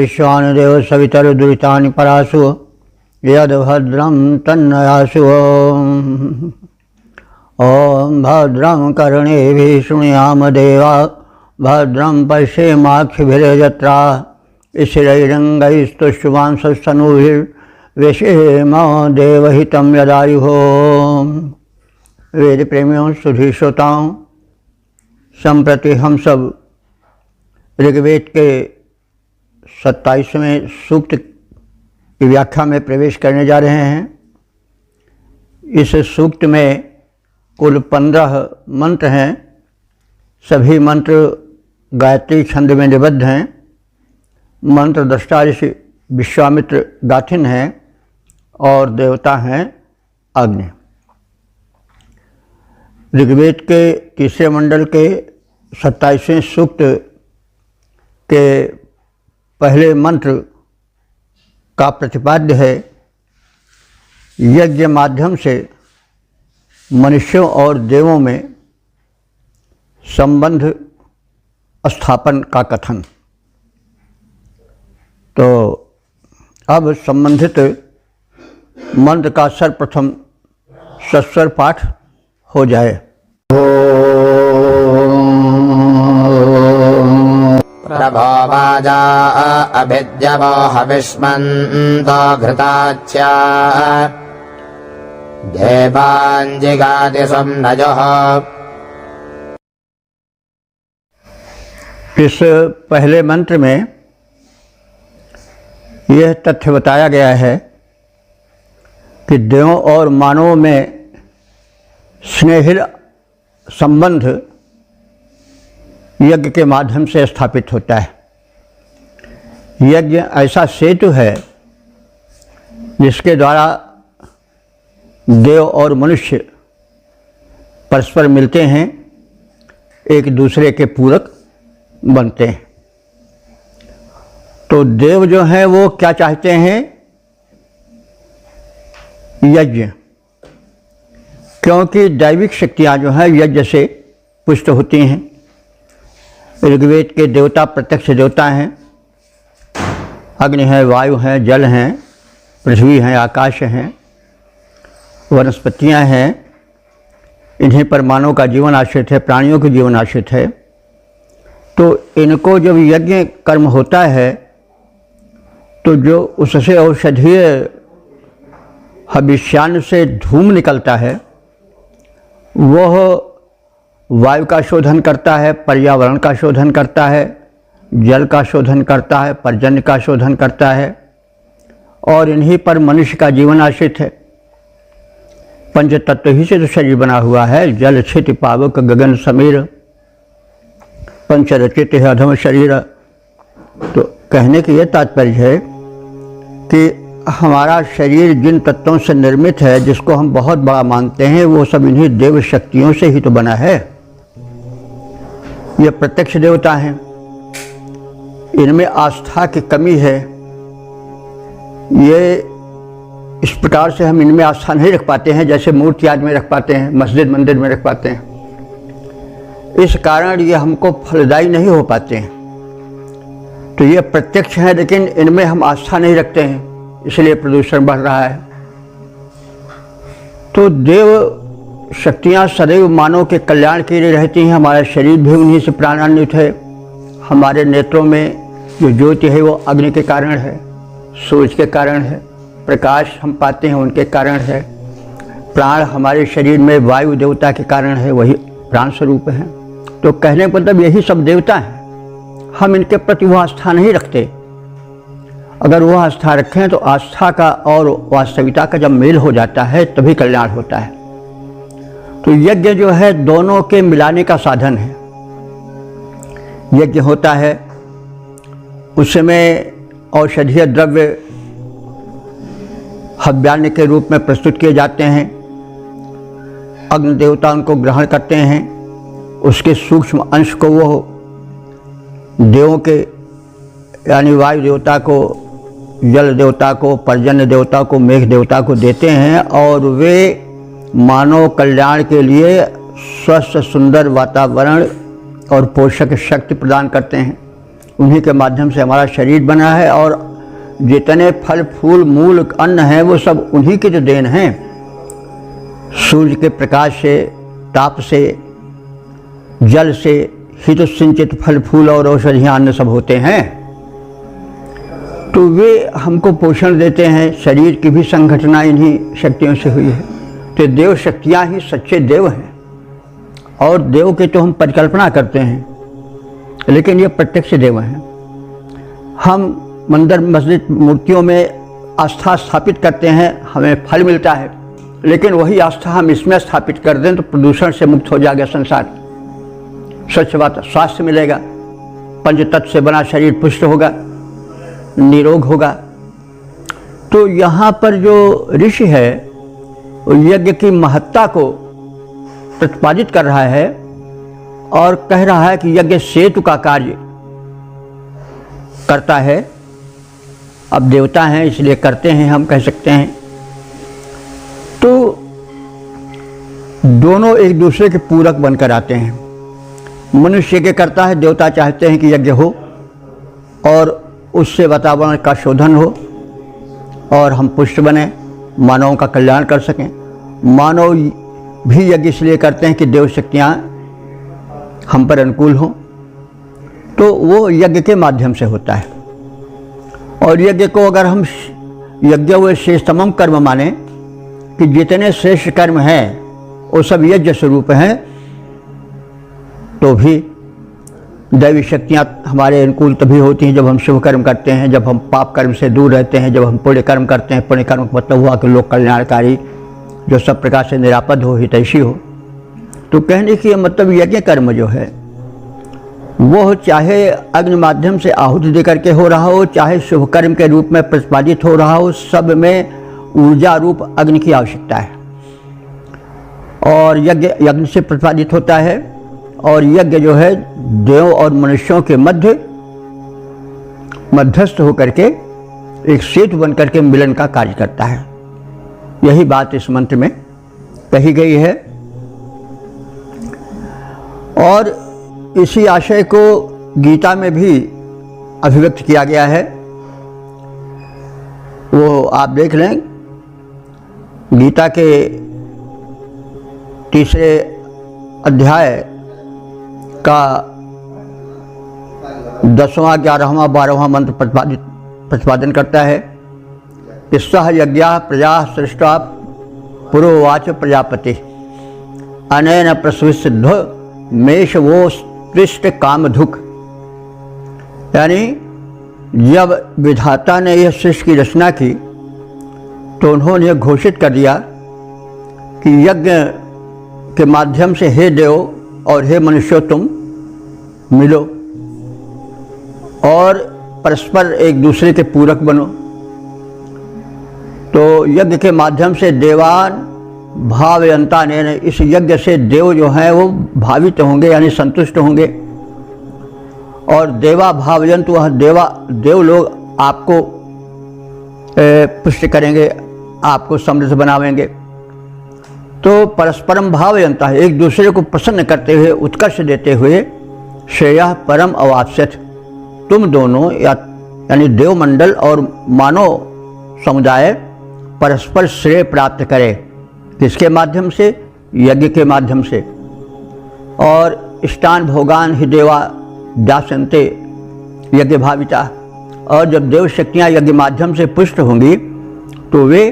विश्वानि देव सवितरुदुरितानि परासु यद्भद्रं तन्नयासु। ॐ भद्रं कर्णेभिः शृणुयाम देवा भद्रं पश्येमाक्षिभिर्यजत्रा स्थिरैरङ्गैस्तुष्टुवांसस्तनूभिर्व्यसेम देवहितं यदायुः। वेद प्रेमियों सुधी श्रोताओं, संप्रति हम सब ऋग्वेद के 27वें सूक्त की व्याख्या में प्रवेश करने जा रहे हैं। इस सूक्त में कुल 15 मंत्र हैं। सभी मंत्र गायत्री छंद में निबद्ध हैं। मंत्र दृष्टा ऋषि विश्वामित्र गाथिन हैं और देवता हैं अग्नि। ऋग्वेद के तीसरे मंडल के 27वें सूक्त के पहले मंत्र का प्रतिपाद्य है यज्ञ माध्यम से मनुष्यों और देवों में संबंध स्थापन का कथन। तो अब संबंधित मंत्र का सर्वप्रथम सस्वर पाठ हो जाए। प्रभो वाजा अभिद्यवो हविष्मन्तो घृताच्या देवाञ्जिगाति सम्नजः। इस पहले मंत्र में यह तथ्य बताया गया है कि देवों और मानवों में स्नेहिल संबंध यज्ञ के माध्यम से स्थापित होता है। यज्ञ ऐसा सेतु है जिसके द्वारा देव और मनुष्य परस्पर मिलते हैं, एक दूसरे के पूरक बनते हैं। तो देव जो हैं वो क्या चाहते हैं? यज्ञ, क्योंकि दैविक शक्तियाँ जो हैं यज्ञ से पुष्ट होती हैं। ऋग्वेद के देवता प्रत्यक्ष देवता हैं। अग्नि है, वायु हैं, जल हैं, पृथ्वी हैं, आकाश हैं, वनस्पतियाँ हैं। इन्हीं पर मानव का जीवन आश्रित है, प्राणियों का जीवन आश्रित है। तो इनको जब यज्ञ कर्म होता है तो जो उससे औषधीय हविष्यान्न से धूम निकलता है वह वायु का शोधन करता है, पर्यावरण का शोधन करता है, जल का शोधन करता है, पर्जन्य का शोधन करता है और इन्हीं पर मनुष्य का जीवन आश्रित है। पंच तत्व ही से तो शरीर बना हुआ है। जल क्षिति पावक गगन समीर पंच रचित है अधम शरीर। तो कहने की यह तात्पर्य है कि हमारा शरीर जिन तत्वों से निर्मित है, जिसको हम बहुत बड़ा मानते हैं, वो सब इन्हीं देव शक्तियों से ही तो बना है। ये प्रत्यक्ष देवता हैं, इनमें आस्था की कमी है। ये इस प्रकार से हम इनमें आस्था नहीं रख पाते हैं जैसे मूर्ति आदि में रख पाते हैं, मस्जिद मंदिर में रख पाते हैं। इस कारण ये हमको फलदायी नहीं हो पाते हैं। तो ये प्रत्यक्ष है लेकिन इनमें हम आस्था नहीं रखते हैं, इसलिए प्रदूषण बढ़ रहा है। तो देव शक्तियाँ सदैव मानव के कल्याण के लिए रहती हैं। हमारा शरीर भी उन्हीं से प्राणान्वित है। हमारे नेत्रों में जो ज्योति है वो अग्नि के कारण है, सूरज के कारण है। प्रकाश हम पाते हैं उनके कारण है। प्राण हमारे शरीर में वायु देवता के कारण है, वही प्राण स्वरूप है। तो कहने का मतलब यही सब देवता हैं। हम इनके प्रति वो आस्था नहीं रखते। अगर वो आस्था रखें तो आस्था का और वास्तविकता का जब मेल हो जाता है तभी कल्याण होता है। तो यज्ञ जो है दोनों के मिलाने का साधन है। यज्ञ होता है उसमें औषधीय द्रव्य हव्यान्न के रूप में प्रस्तुत किए जाते हैं। अग्नि देवता उनको ग्रहण करते हैं। उसके सूक्ष्म अंश को वो देवों के यानी वायु देवता को, जल देवता को, पर्जन्य देवता को, मेघ देवता को देते हैं और वे मानव कल्याण के लिए स्वस्थ सुंदर वातावरण और पोषक शक्ति प्रदान करते हैं। उन्हीं के माध्यम से हमारा शरीर बना है, और जितने फल फूल मूल अन्न हैं वो सब उन्हीं की जो देन हैं। सूर्य के प्रकाश से, ताप से, जल से ही तो सिंचित फल फूल और औषधियाँ अन्न सब होते हैं। तो वे हमको पोषण देते हैं। शरीर की भी संगठना इन्हीं शक्तियों से हुई है। तो देव शक्तियाँ ही सच्चे देव हैं, और देव की तो हम परिकल्पना करते हैं, लेकिन ये प्रत्यक्ष देव हैं। हम मंदिर मस्जिद मूर्तियों में आस्था स्थापित करते हैं, हमें फल मिलता है, लेकिन वही आस्था हम इसमें स्थापित कर दें तो प्रदूषण से मुक्त हो जाएगा संसार। स्वच्छ बात, स्वास्थ्य मिलेगा, पंचतत्व से बना शरीर पुष्ट होगा, निरोग होगा। तो यहाँ पर जो ऋषि है वो यज्ञ की महत्ता को प्रतिपादित कर रहा है और कह रहा है कि यज्ञ सेतु का कार्य करता है। अब देवता हैं इसलिए करते हैं, हम कह सकते हैं। तो दोनों एक दूसरे के पूरक बनकर आते हैं। मनुष्य यज्ञ करता है, देवता चाहते हैं कि यज्ञ हो और उससे वातावरण का शोधन हो और हम पुष्ट बने, मानवों का कल्याण कर सकें। मानव भी यज्ञ इसलिए करते हैं कि देव शक्तियाँ हम पर अनुकूल हों, तो वो यज्ञ के माध्यम से होता है। और यज्ञ को अगर हम यज्ञ व श्रेष्ठतम कर्म माने कि जितने श्रेष्ठ कर्म हैं वो सब यज्ञ स्वरूप हैं, तो भी दैवी शक्तियाँ हमारे अनुकूल तभी होती हैं जब हम शुभ कर्म करते हैं, जब हम पाप कर्म से दूर रहते हैं, जब हम पुण्य कर्म करते हैं। पुण्य कर्म का मतलब हुआ कि लोक कल्याणकारी, जो सब प्रकार से निरापद हो, हितैषी हो। तो कहने की मतलब यज्ञ कर्म जो है वो चाहे अग्नि माध्यम से आहुति दे करके हो रहा हो, चाहे शुभ कर्म के रूप में प्रतिपादित हो रहा हो, सब में ऊर्जा रूप अग्नि की आवश्यकता है। और यज्ञ से प्रतिपादित होता है, और यज्ञ जो है देव और मनुष्यों के मध्यस्थ होकर के एक सेतु बन करके मिलन का कार्य करता है। यही बात इस मंत्र में कही गई है। और इसी आशय को गीता में भी अभिव्यक्त किया गया है। वो आप देख लें, गीता के 3 अध्याय का 10वां, 11वां, 12वां मंत्र प्रतिपादन करता है कि सह यज्ञा प्रजा सृष्टा पुरोवाच प्रजापति अनेन प्रसविसिद्धो मेष वो पृष्ठ कामधुक। यानी जब विधाता ने यह सृष्टि की रचना की तो उन्होंने घोषित कर दिया कि यज्ञ के माध्यम से हे देव और हे मनुष्यों तुम मिलो और परस्पर एक दूसरे के पूरक बनो। तो यज्ञ के माध्यम से देवान भावयंता ने, इस यज्ञ से देव जो हैं वो भावित होंगे यानी संतुष्ट होंगे। और देवा भावयंत, वह देव लोग आपको पुष्ट करेंगे, आपको समृद्ध बनावेंगे। तो परस्परम भावयंता है, एक दूसरे को प्रसन्न करते हुए, उत्कर्ष देते हुए, श्रेयः परम अवाप्स्यथ, तुम दोनों यानी देवमंडल और मानव समुदाय परस्पर श्रेय प्राप्त करे। किसके माध्यम से? यज्ञ के माध्यम से। और इष्टान भोगान ही देवा दास्यन्ते यज्ञ भाविता। और जब देव शक्तियाँ यज्ञ माध्यम से पुष्ट होंगी तो वे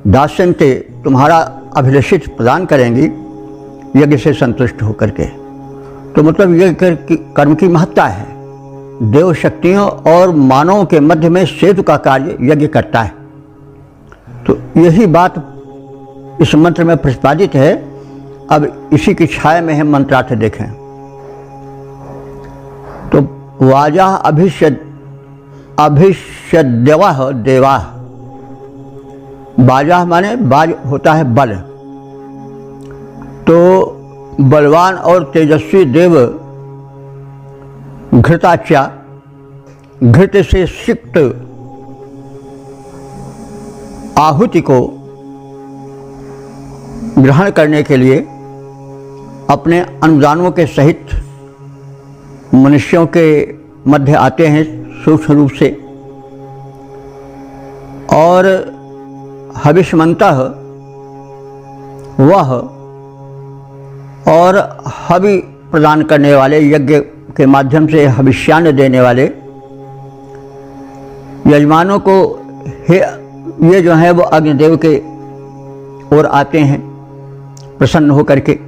दास्यन्ते, तुम्हारा अभिलषित प्रदान करेंगी यज्ञ से संतुष्ट होकर के। तो मतलब यज्ञ कर्म की महत्ता है। देव शक्तियों और मानवों के मध्य में सेतु का कार्य यज्ञ करता है। तो यही बात इस मंत्र में प्रतिपादित है। अब इसी की छाया में हम मंत्रार्थ देखें तो वाजा अभिषद्यवः देवा। बाजा माने बाज होता है बल। तो बलवान और तेजस्वी देव घृताच्या, घृत से सिक्त आहुति को ग्रहण करने के लिए अपने अनुदानों के सहित मनुष्यों के मध्य आते हैं सूक्ष्म रूप से और हविष्मन्तः वह और हवि प्रदान करने वाले, यज्ञ के माध्यम से हविष्यान्न देने वाले यजमानों को ये जो है वो अग्निदेव के ओर आते हैं प्रसन्न होकर के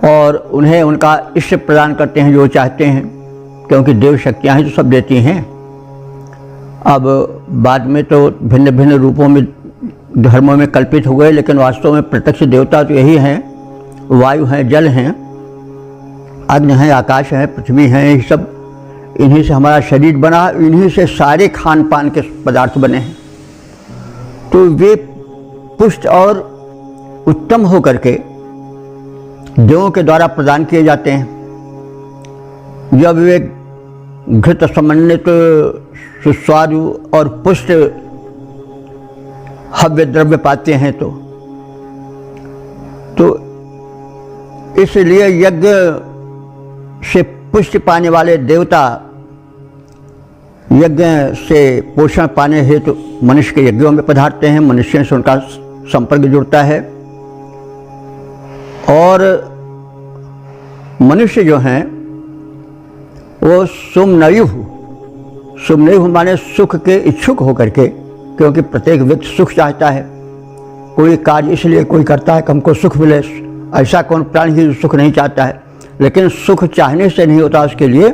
और उन्हें उनका इष्ट प्रदान करते हैं जो चाहते हैं, क्योंकि देव शक्तियाँ ही तो सब देती हैं। अब बाद में तो भिन्न भिन्न रूपों में धर्मों में कल्पित हो गए, लेकिन वास्तव में प्रत्यक्ष देवता तो यही हैं। वायु हैं, जल हैं, अग्नि हैं, आकाश है, पृथ्वी है, ये सब इन्हीं से हमारा शरीर बना, इन्हीं से सारे खान पान के पदार्थ बने हैं। तो वे पुष्ट और उत्तम होकर के देवों के द्वारा प्रदान किए जाते हैं। जब वे घृत समन्वित सुस्वादु और पुष्ट हव्य द्रव्य पाते हैं तो इसलिए यज्ञ से पुष्टि पाने वाले देवता यज्ञ से पोषण पाने हेतु मनुष्य के यज्ञों में पधारते हैं। मनुष्य से उनका संपर्क जुड़ता है और मनुष्य जो हैं वो सुमनयुः माने सुख के इच्छुक होकर के, क्योंकि प्रत्येक व्यक्ति सुख चाहता है। कोई कार्य इसलिए कोई करता है कि हमको सुख मिले, ऐसा कौन प्राणी ही सुख नहीं चाहता है, लेकिन सुख चाहने से नहीं होता, उसके लिए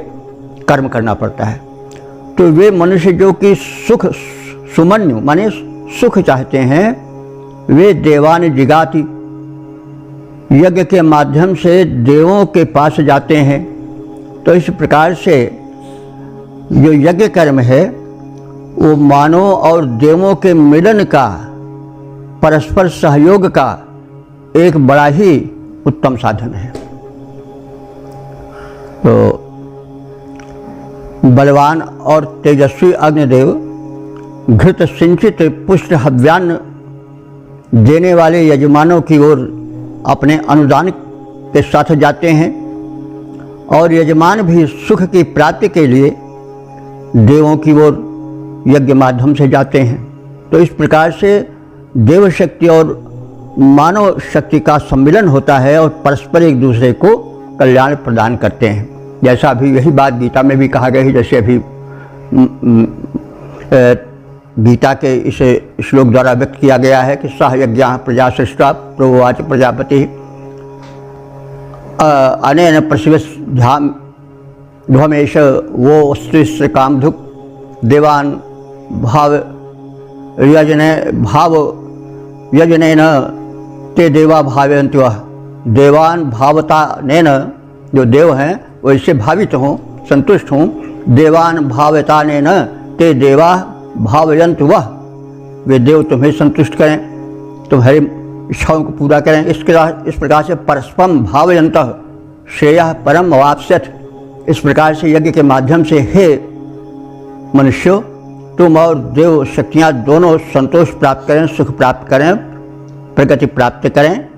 कर्म करना पड़ता है। तो वे मनुष्य जो कि सुख सुमन्यु माने सुख चाहते हैं, वे देवान जिगाति यज्ञ के माध्यम से देवों के पास जाते हैं। तो इस प्रकार से जो यज्ञ कर्म है वो मानव और देवों के मिलन का, परस्पर सहयोग का एक बड़ा ही उत्तम साधन है। तो बलवान और तेजस्वी अग्निदेव घृत सिंचित पुष्ट हव्यान्न देने वाले यजमानों की ओर अपने अनुदान के साथ जाते हैं और यजमान भी सुख की प्राप्ति के लिए देवों की ओर यज्ञ माध्यम से जाते हैं। तो इस प्रकार से देव शक्ति और मानव शक्ति का सम्मिलन होता है और परस्पर एक दूसरे को कल्याण प्रदान करते हैं। जैसा अभी यही बात गीता में भी कहा गया है, जैसे अभी गीता के इस श्लोक द्वारा व्यक्त किया गया है कि सह यज्ञाः प्रजा सृष्टा प्रोवाच प्रजापति अनेन प्रसिद्धमेश वो स्त्रीश्र कामधुक् देवान भाव यजनेन ते देवा भावयन्ति देवान भावतानेन, जो देव हैं वैसे भावित हों, संतुष्ट हों। देवान भावतानेन ते देवा भावयन्तु वह, वे देव तुम्हें संतुष्ट करें, तुम्हारी इच्छाओं को पूरा करें। इस प्रकार से परस्परम भावयन्तः श्रेयः परम अवाप्स्यथ। इस प्रकार से यज्ञ के माध्यम से हे मनुष्यों, तुम और देव शक्तियाँ दोनों संतोष प्राप्त करें, सुख प्राप्त करें, प्रगति प्राप्त करें,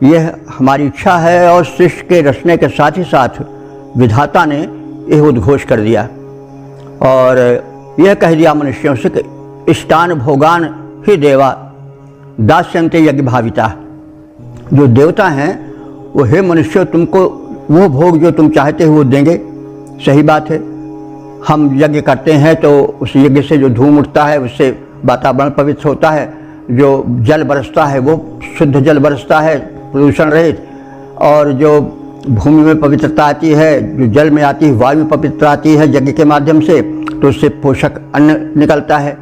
यह हमारी इच्छा है। और सृष्टि के रचने के साथ ही साथ विधाता ने यह उद्घोष कर दिया और यह कह दिया मनुष्यों से कि इष्टान भोगान ही देवा दास्यन्ते यज्ञ भाविता। जो देवता हैं वो हे मनुष्य तुमको वो भोग जो तुम चाहते हो वो देंगे। सही बात है, हम यज्ञ करते हैं तो उस यज्ञ से जो धूम उठता है उससे वातावरण पवित्र होता है, जो जल बरसता है वो शुद्ध जल बरसता है प्रदूषण रहित, और जो भूमि में पवित्रता आती है, जो जल में आती है, वायु में पवित्रता आती है यज्ञ के माध्यम से, तो उससे पोषक अन्न निकलता है,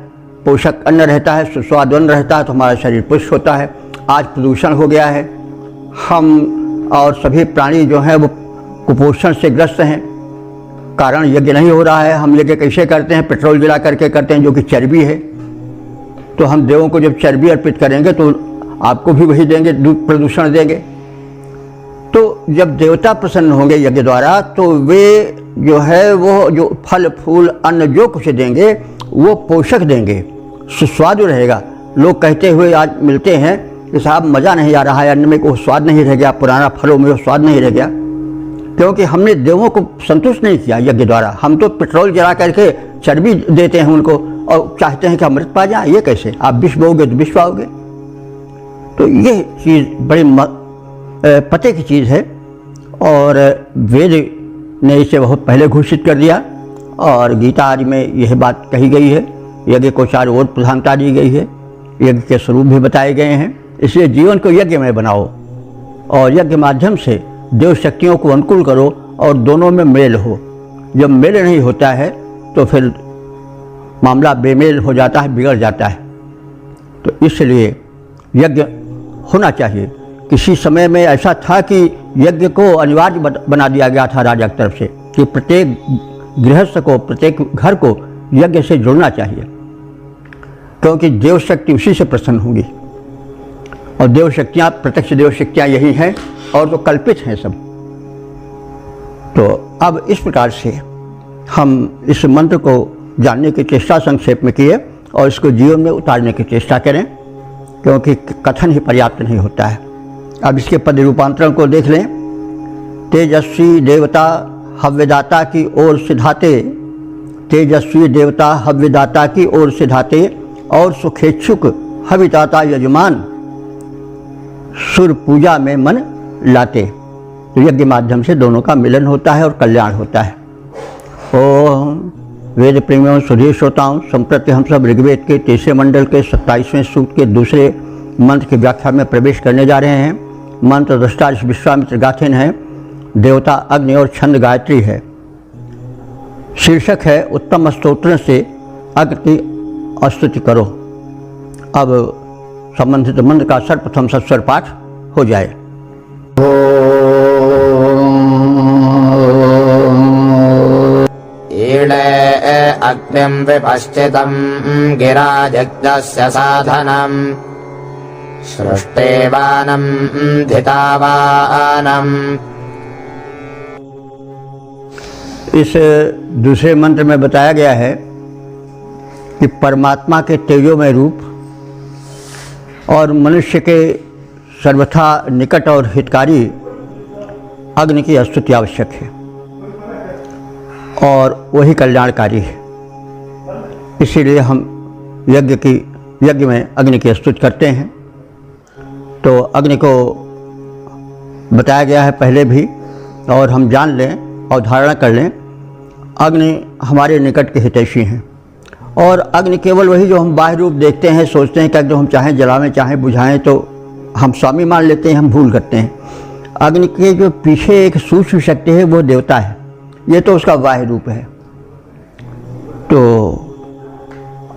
पोषक अन्न रहता है, सुस्वादु अन्न रहता है, तो हमारा शरीर पुष्ट होता है। आज प्रदूषण हो गया है, हम और सभी प्राणी जो हैं वो कुपोषण से ग्रस्त हैं, कारण यज्ञ नहीं हो रहा है। हम यज्ञ कैसे करते हैं? पेट्रोल जला करके करते हैं, जो कि चर्बी है। तो हम देवों को जब चर्बी अर्पित करेंगे तो आपको भी वही देंगे, प्रदूषण देंगे। तो जब देवता प्रसन्न होंगे यज्ञ द्वारा तो वे जो है वो जो फल फूल अन्न जो कुछ देंगे वो पोषक देंगे, सुस्वादु रहेगा। लोग कहते हुए आज मिलते हैं कि साहब मज़ा नहीं आ रहा है, अन्न में कोई स्वाद नहीं रह गया, पुराना फलों में वो स्वाद नहीं रह गया। क्योंकि हमने देवों को संतुष्ट नहीं किया यज्ञ द्वारा। हम तो पेट्रोल जला करके चर्बी देते हैं उनको और चाहते हैं कि अमृत पा जाए। ये कैसे? आप विष बोओगे तो विष पाओगे। तो ये चीज़ बड़ी पते की चीज़ है और वेद ने इसे बहुत पहले घोषित कर दिया और गीता आदि में यह बात कही गई है। यज्ञ को चारों ओर प्रधानता दी गई है, यज्ञ के स्वरूप भी बताए गए हैं। इसलिए जीवन को यज्ञ में बनाओ और यज्ञ माध्यम से देव शक्तियों को अनुकूल करो और दोनों में मेल हो। जब मेल नहीं होता है तो फिर मामला बेमेल हो जाता है, बिगड़ जाता है। तो इसलिए यज्ञ होना चाहिए। किसी समय में ऐसा था कि यज्ञ को अनिवार्य बना दिया गया था राजा की तरफ से कि प्रत्येक गृहस्थ को, प्रत्येक घर को यज्ञ से जुड़ना चाहिए, क्योंकि देव शक्ति उसी से प्रसन्न होंगी। और देव शक्तियाँ, प्रत्यक्ष देव शक्तियाँ यही हैं और तो कल्पित हैं सब। तो अब इस प्रकार से हम इस मंत्र को जानने की चेष्टा संक्षेप में किए और इसको जीवन में उतारने की चेष्टा करें, क्योंकि कथन ही पर्याप्त नहीं होता है। अब इसके पद रूपांतरण को देख लें। तेजस्वी देवता हव्यदाता की ओर सिधाते, तेजस्वी देवता हव्यदाता की ओर सिधाते और सुखेच्छुक हविदाता यजमान सुर पूजा में मन लाते। तो यज्ञ माध्यम से दोनों का मिलन होता है और कल्याण होता है। ओम वेद प्रेमियों, सुधीर श्रोताओं, संप्रति हम सब ऋग्वेद के 23वें मंडल के 27वें सूक्त के दूसरे मंत्र की व्याख्या में प्रवेश करने जा रहे हैं। मंत्र दृष्टा विश्वामित्र गाथिन है, देवता अग्नि और छंद गायत्री है। शीर्षक है उत्तम स्तोत्र से अग्नि की स्तुति करो। अब संबंधित मंत्र का सर्वप्रथम सस्वर पाठ हो जाए। ईळे अग्निं विपश्चितं गिरा जग्दस्य साधनं सृष्टेवानं धितावानं। इस दूसरे मंत्र में बताया गया है कि परमात्मा के तेजोमय रूप और मनुष्य के सर्वथा निकट और हितकारी अग्नि की स्तुति आवश्यक है और वही कल्याणकारी है। इसीलिए हम यज्ञ में अग्नि की स्तुति करते हैं। तो अग्नि को बताया गया है पहले भी, और हम जान लें और धारणा कर लें, अग्नि हमारे निकट के हितैषी हैं। और अग्नि केवल वही जो हम बाह्य रूप देखते हैं, सोचते हैं कि जो हम चाहें जलावें चाहें बुझाएं तो हम स्वामी मान लेते हैं, हम भूल करते हैं। अग्नि के जो पीछे एक सूक्ष्म शक्ति है वो देवता है, ये तो उसका बाह्य रूप है। तो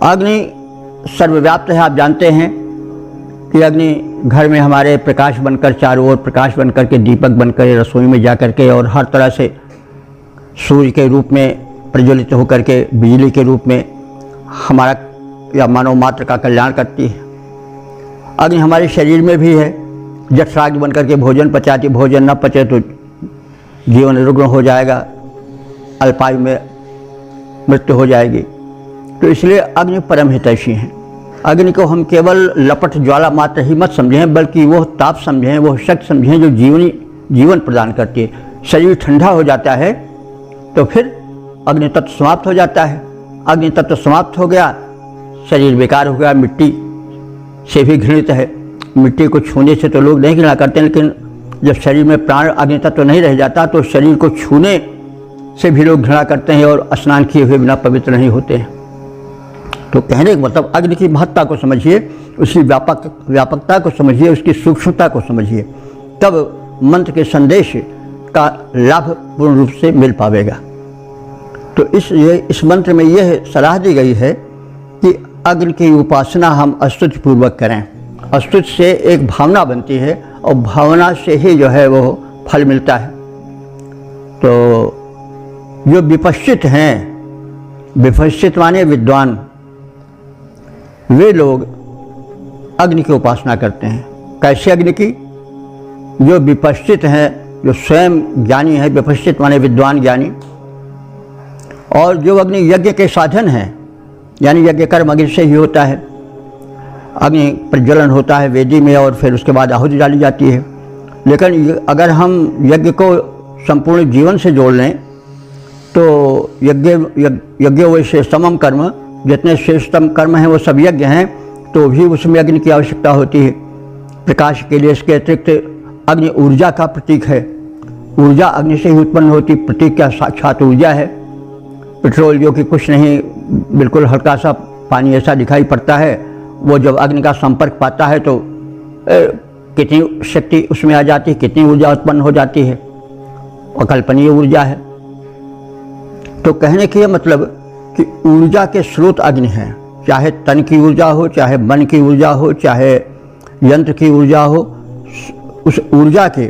अग्नि सर्वव्याप्त है। आप जानते हैं कि अग्नि घर में हमारे प्रकाश बनकर, चारों ओर प्रकाश बनकर के, दीपक बनकर रसोई में जा कर के और हर तरह से सूर्य के रूप में प्रज्वलित होकर के बिजली के रूप में हमारा या मानव मात्र का कल्याण करती है। अग्नि हमारे शरीर में भी है, जठराग्नि बनकर के भोजन पचाती, भोजन न पचे तो जीवन रुग्ण हो जाएगा, अल्पायु में मृत्यु हो जाएगी। तो इसलिए अग्नि परम हितैषी हैं। अग्नि को हम केवल लपट ज्वाला मात्र ही मत समझें, बल्कि वो ताप समझें, वो शक्ति समझें जो जीवन प्रदान करती है। शरीर ठंडा हो जाता है तो फिर अग्नि तत्व समाप्त हो जाता है। अग्नि तत्व समाप्त हो गया, शरीर बेकार हो गया। मिट्टी से भी घृणित है। मिट्टी को छूने से तो लोग नहीं घृणा करते, लेकिन जब शरीर में प्राण अग्नि तत्व नहीं रह जाता तो शरीर को छूने से भी लोग घृणा करते हैं और स्नान किए हुए बिना पवित्र नहीं होते हैं। तो कहने का मतलब अग्नि की महत्ता को समझिए, उसकी व्यापकता को समझिए, उसकी सूक्ष्मता को समझिए, तब मंत्र के संदेश का लाभ पूर्ण रूप से मिल पावेगा। तो इस मंत्र में यह सलाह दी गई है कि अग्नि की उपासना हम स्तुति पूर्वक करें। स्तुति से एक भावना बनती है और भावना से ही जो है वो फल मिलता है। तो जो विपश्चित हैं, विपश्चित माने विद्वान, वे लोग अग्नि की उपासना करते हैं। कैसे अग्नि की? जो विपश्चित हैं, जो स्वयं ज्ञानी है, विपश्चित माने विद्वान ज्ञानी, और जो अग्नि यज्ञ के साधन हैं, यानी यज्ञ कर्म अग्नि से ही होता है। अग्नि प्रज्वलन होता है वेदी में और फिर उसके बाद आहुति डाली जाती है। लेकिन अगर हम यज्ञ को संपूर्ण जीवन से जोड़ लें तो यज्ञ वैसे समम कर्म, जितने श्रेष्ठतम कर्म हैं वो सब यज्ञ हैं, तो भी उसमें अग्नि की आवश्यकता होती है प्रकाश के लिए। इसके अतिरिक्त अग्नि ऊर्जा का प्रतीक है, ऊर्जा अग्नि से ही उत्पन्न होती, प्रतीक क्या साक्षात ऊर्जा है। पेट्रोल जो कि कुछ नहीं, बिल्कुल हल्का सा पानी ऐसा दिखाई पड़ता है, वो जब अग्नि का संपर्क पाता है तो कितनी शक्ति उसमें आ जाती है, कितनी ऊर्जा उत्पन्न हो जाती है, अकल्पनीय ऊर्जा है। तो कहने के मतलब कि ऊर्जा के स्रोत अग्नि है, चाहे तन की ऊर्जा हो, चाहे मन की ऊर्जा हो, चाहे यंत्र की ऊर्जा हो, उस ऊर्जा के,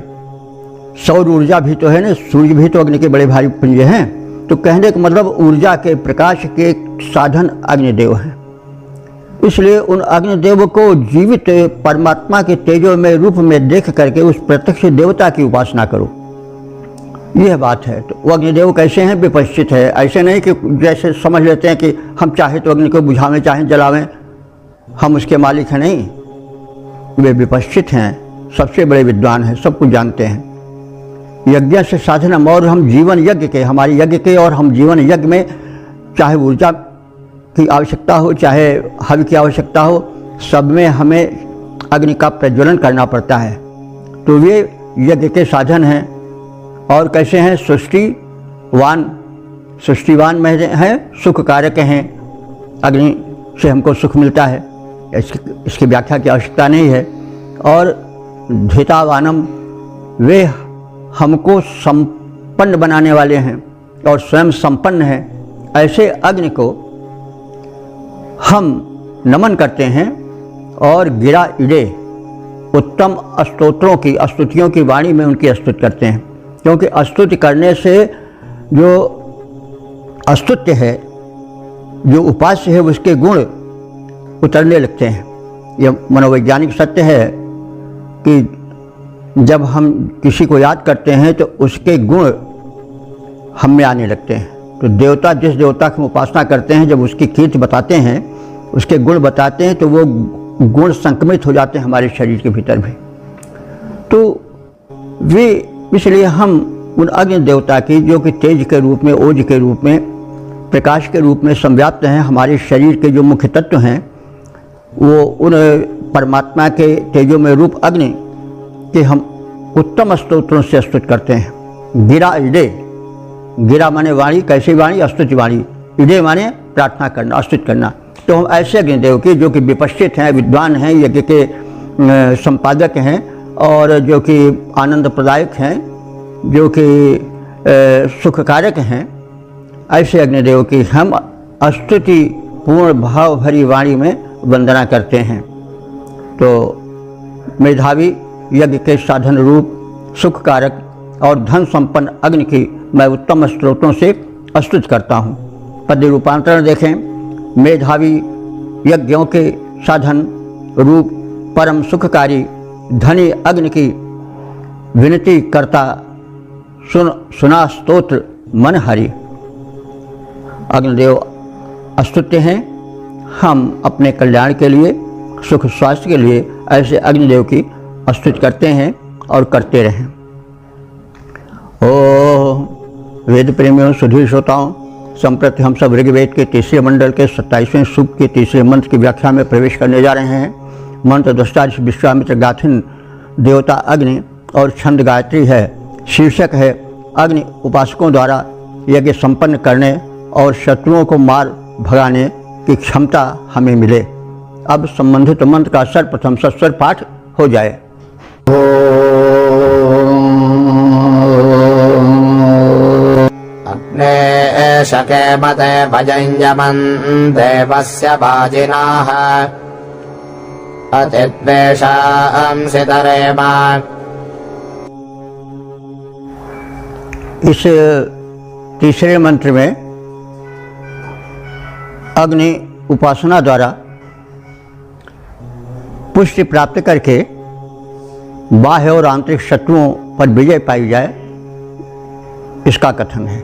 सौर ऊर्जा भी तो है ना, सूर्य भी तो अग्नि के बड़े भारी पुंज हैं। तो कहने का मतलब ऊर्जा के, प्रकाश के साधन अग्निदेव हैं। इसलिए उन अग्निदेव को जीवित परमात्मा के तेजोमय रूप में देख करके उस प्रत्यक्ष देवता की उपासना करो, यह बात है। तो वो अग्निदेव कैसे हैं? विपश्चित है। ऐसे नहीं कि जैसे समझ लेते हैं कि हम चाहे तो अग्नि को बुझावें, चाहे जलावें, हम उसके मालिक हैं। नहीं, वे विपश्चित हैं, सबसे बड़े विद्वान हैं, सब कुछ जानते हैं। यज्ञ से साधनम, और हम जीवन यज्ञ के, हमारे यज्ञ के और हम जीवन यज्ञ में चाहे ऊर्जा की आवश्यकता हो, चाहे हवि की आवश्यकता हो, सब में हमें अग्नि का प्रज्वलन करना पड़ता है। तो वे यज्ञ के साधन हैं। और कैसे हैं? सृष्टिवान में हैं, सुख कारक हैं। अग्नि से हमको सुख मिलता है, इसकी व्याख्या की आवश्यकता नहीं है। और धीतावानम, वे हमको संपन्न बनाने वाले हैं और स्वयं संपन्न हैं। ऐसे अग्नि को हम नमन करते हैं और गिरा इडे, उत्तम स्तोत्रों की, स्तुतियों की वाणी में उनकी स्तुति करते हैं। क्योंकि स्तुति करने से जो स्तुत्य है, जो उपास्य है, उसके गुण उतरने लगते हैं। यह मनोवैज्ञानिक सत्य है कि जब हम किसी को याद करते हैं तो उसके गुण हम में आने लगते हैं। तो देवता, जिस देवता की हम उपासना करते हैं, जब उसकी कीर्ति बताते हैं, उसके गुण बताते हैं, तो वो गुण संक्रमित हो जाते हैं हमारे शरीर के भीतर भी। तो वे, इसलिए हम उन अग्नि देवता की, जो कि तेज के रूप में, ओज के रूप में, प्रकाश के रूप में संव्याप्त हैं, हमारे शरीर के जो मुख्य तत्व हैं, वो उन परमात्मा के तेजो में रूप अग्नि के हम उत्तम स्तोत्रों से स्तुति करते हैं। गिरा इडे, गिरा माने वाणी, कैसी वाणी? स्तुति वाणी। इडे माने प्रार्थना करना, स्तुति करना। तो हम ऐसे अग्निदेव की, जो कि विपश्चित हैं, विद्वान हैं, यज्ञ के संपादक हैं और जो कि आनंद प्रदायक हैं, जो कि सुखकारक हैं, ऐसे अग्निदेव की हम स्तुति पूर्ण भाव भरी वाणी में वंदना करते हैं। तो मेधावी, यज्ञ के साधन रूप, सुखकारक और धन संपन्न अग्नि की मैं उत्तम स्त्रोतों से स्तुति करता हूँ। पद रूपांतरण देखें। मेधावी, यज्ञों के साधन रूप, परम सुखकारी, धनी अग्नि की विनती करता, सुना स्तोत्र मन हरि। अग्निदेव स्तुत्य हैं। हम अपने कल्याण के लिए, सुख स्वास्थ्य के लिए ऐसे अग्निदेव की स्तुति करते हैं और करते रहें। ओ वेद प्रेमियों, सुधीर श्रोताओं, संप्रति हम सब ऋग्वेद के तीसरे मंडल के 27वें सूक्त के तीसरे मंत्र की व्याख्या में प्रवेश करने जा रहे हैं। मंत्र दृष्टा विश्वामित्र गाथिन देवता अग्नि और छंद गायत्री है। शीर्षक है अग्नि उपासकों द्वारा यज्ञ संपन्न करने और शत्रुओं को मार भगाने की क्षमता हमें मिले। अब संबंधित मंत्र का सर्वप्रथम सस्वर पाठ हो जाए। अग्ने शके मते भजञ्जमन् देवस्य वाजिनाः अतिद्वेषांसि तरेमा। इस तीसरे मंत्र में अग्नि उपासना द्वारा पुष्टि प्राप्त करके बाह्य और आंतरिक शत्रुओं पर विजय पाई जाए, इसका कथन है।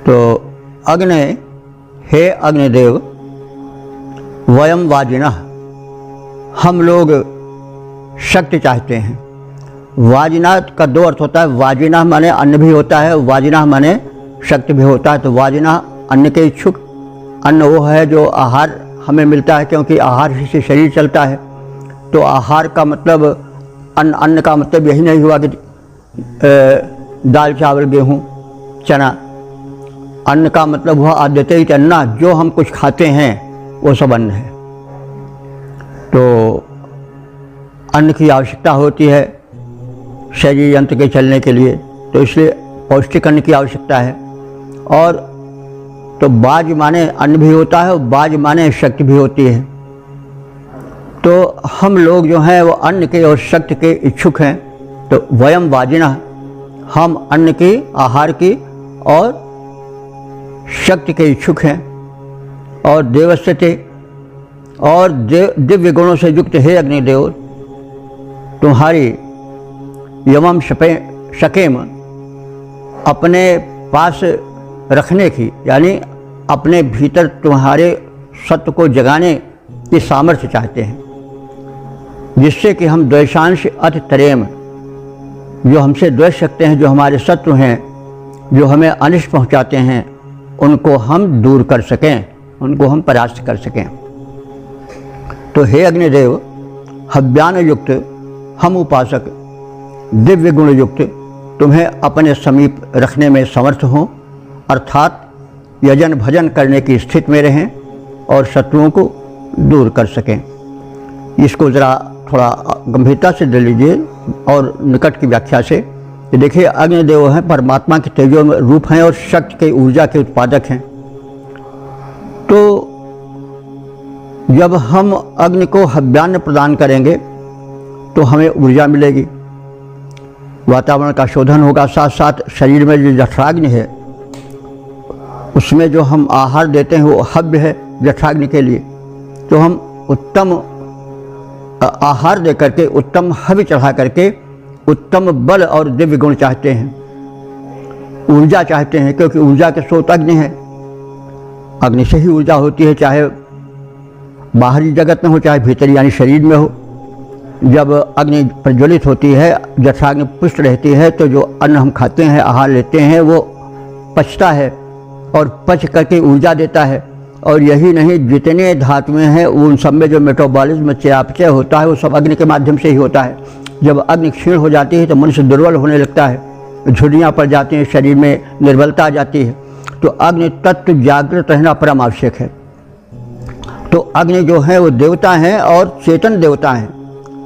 तो अग्नि, हे अग्निदेव, वयम वाजिनः, हम लोग शक्ति चाहते हैं, वाजिना का दो अर्थ होता है। वाजिना माने अन्न भी होता है, वाजिना माने शक्ति भी होता है। तो वाजिना अन्न के इच्छुक, अन्न वो है जो आहार हमें मिलता है, क्योंकि आहार ही से शरीर चलता है। तो आहार का मतलब अन्न का मतलब यही नहीं हुआ कि दाल चावल गेहूँ चना। अन्न का मतलब हुआ आद्यते ही अन्ना, जो हम कुछ खाते हैं वो सब अन्न है। तो अन्न की आवश्यकता होती है शरीर यंत्र के चलने के लिए, तो इसलिए पौष्टिक अन्न की आवश्यकता है। और तो बाज माने अन्न भी होता है और बाज माने शक्ति भी होती है। तो हम लोग जो हैं वो अन्न के और शक्ति के इच्छुक हैं। तो वयम वाजिना, हम अन्न की, आहार की और शक्ति के इच्छुक हैं। और देवस्य थे, और दिव्य गुणों से युक्त हे अग्निदेव, तुम्हारी यमम शकेम अपने पास रखने की, यानी अपने भीतर तुम्हारे सत्व को जगाने की सामर्थ्य चाहते हैं, जिससे कि हम द्वेषांश अति तरेम, जो हमसे द्वेष सकते हैं, जो हमारे शत्रु हैं, जो हमें अनिष्ट पहुंचाते हैं, उनको हम दूर कर सकें, उनको हम परास्त कर सकें। तो हे अग्निदेव, हव्यान युक्त हम उपासक दिव्य गुण युक्त तुम्हें अपने समीप रखने में समर्थ हों, अर्थात यजन भजन करने की स्थिति में रहें और शत्रुओं को दूर कर सकें। इसको ज़रा थोड़ा गंभीरता से ले लीजिए और निकट की व्याख्या से। देखिए, अग्निदेव हैं, परमात्मा के तेजो में रूप हैं और शक्ति के ऊर्जा के उत्पादक हैं। तो जब हम अग्नि को हव्यान्न प्रदान करेंगे तो हमें ऊर्जा मिलेगी, वातावरण का शोधन होगा, साथ साथ शरीर में जो जठराग्नि है उसमें जो हम आहार देते हैं वो हव्य है जठराग्नि के लिए। तो हम उत्तम आहार दे करके, उत्तम हव्य चढ़ा करके उत्तम बल और दिव्य गुण चाहते हैं, ऊर्जा चाहते हैं, क्योंकि ऊर्जा के स्रोत अग्नि है। अग्नि से ही ऊर्जा होती है, चाहे बाहरी जगत में हो चाहे भीतरी यानी शरीर में हो। जब अग्नि प्रज्वलित होती है, जठराग्नि पुष्ट रहती है, तो जो अन्न हम खाते हैं, आहार लेते हैं, वो पचता है और पच करके ऊर्जा देता है। और यही नहीं, जितने धातुएं हैं उन सब में जो मेटाबॉलिज्म चयापचय होता है वो सब अग्नि के माध्यम से ही होता है। जब अग्नि क्षीण हो जाती है तो मनुष्य दुर्बल होने लगता है, झुर्रियाँ पड़ जाती हैं, शरीर में निर्बलता आ जाती है। तो अग्नि तत्व जागृत रहना परम आवश्यक है। तो अग्नि जो है वो देवता हैं और चेतन देवता हैं।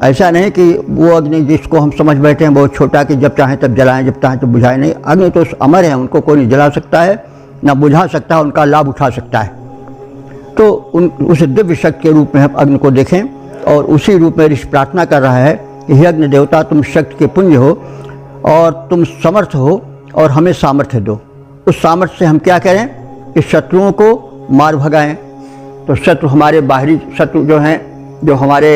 ऐसा नहीं कि वो अग्नि जिसको हम समझ बैठे हैं बहुत छोटा, कि जब चाहें तब जलाएं, जब चाहें तब बुझाएं। नहीं, अग्नि तो अमर है, उनको कोई नहीं जला सकता है ना बुझा सकता है, उनका लाभ उठा सकता है। तो उस दिव्य शक्ति के रूप में हम अग्नि को देखें और उसी रूप में ऋषि प्रार्थना कर रहा है कि हे अग्नि देवता, तुम शक्ति के पुंज हो और तुम समर्थ हो और हमें सामर्थ्य दो। उस सामर्थ्य से हम क्या करें कि शत्रुओं को मार भगाएं। तो शत्रु हमारे बाहरी शत्रु जो हैं, जो हमारे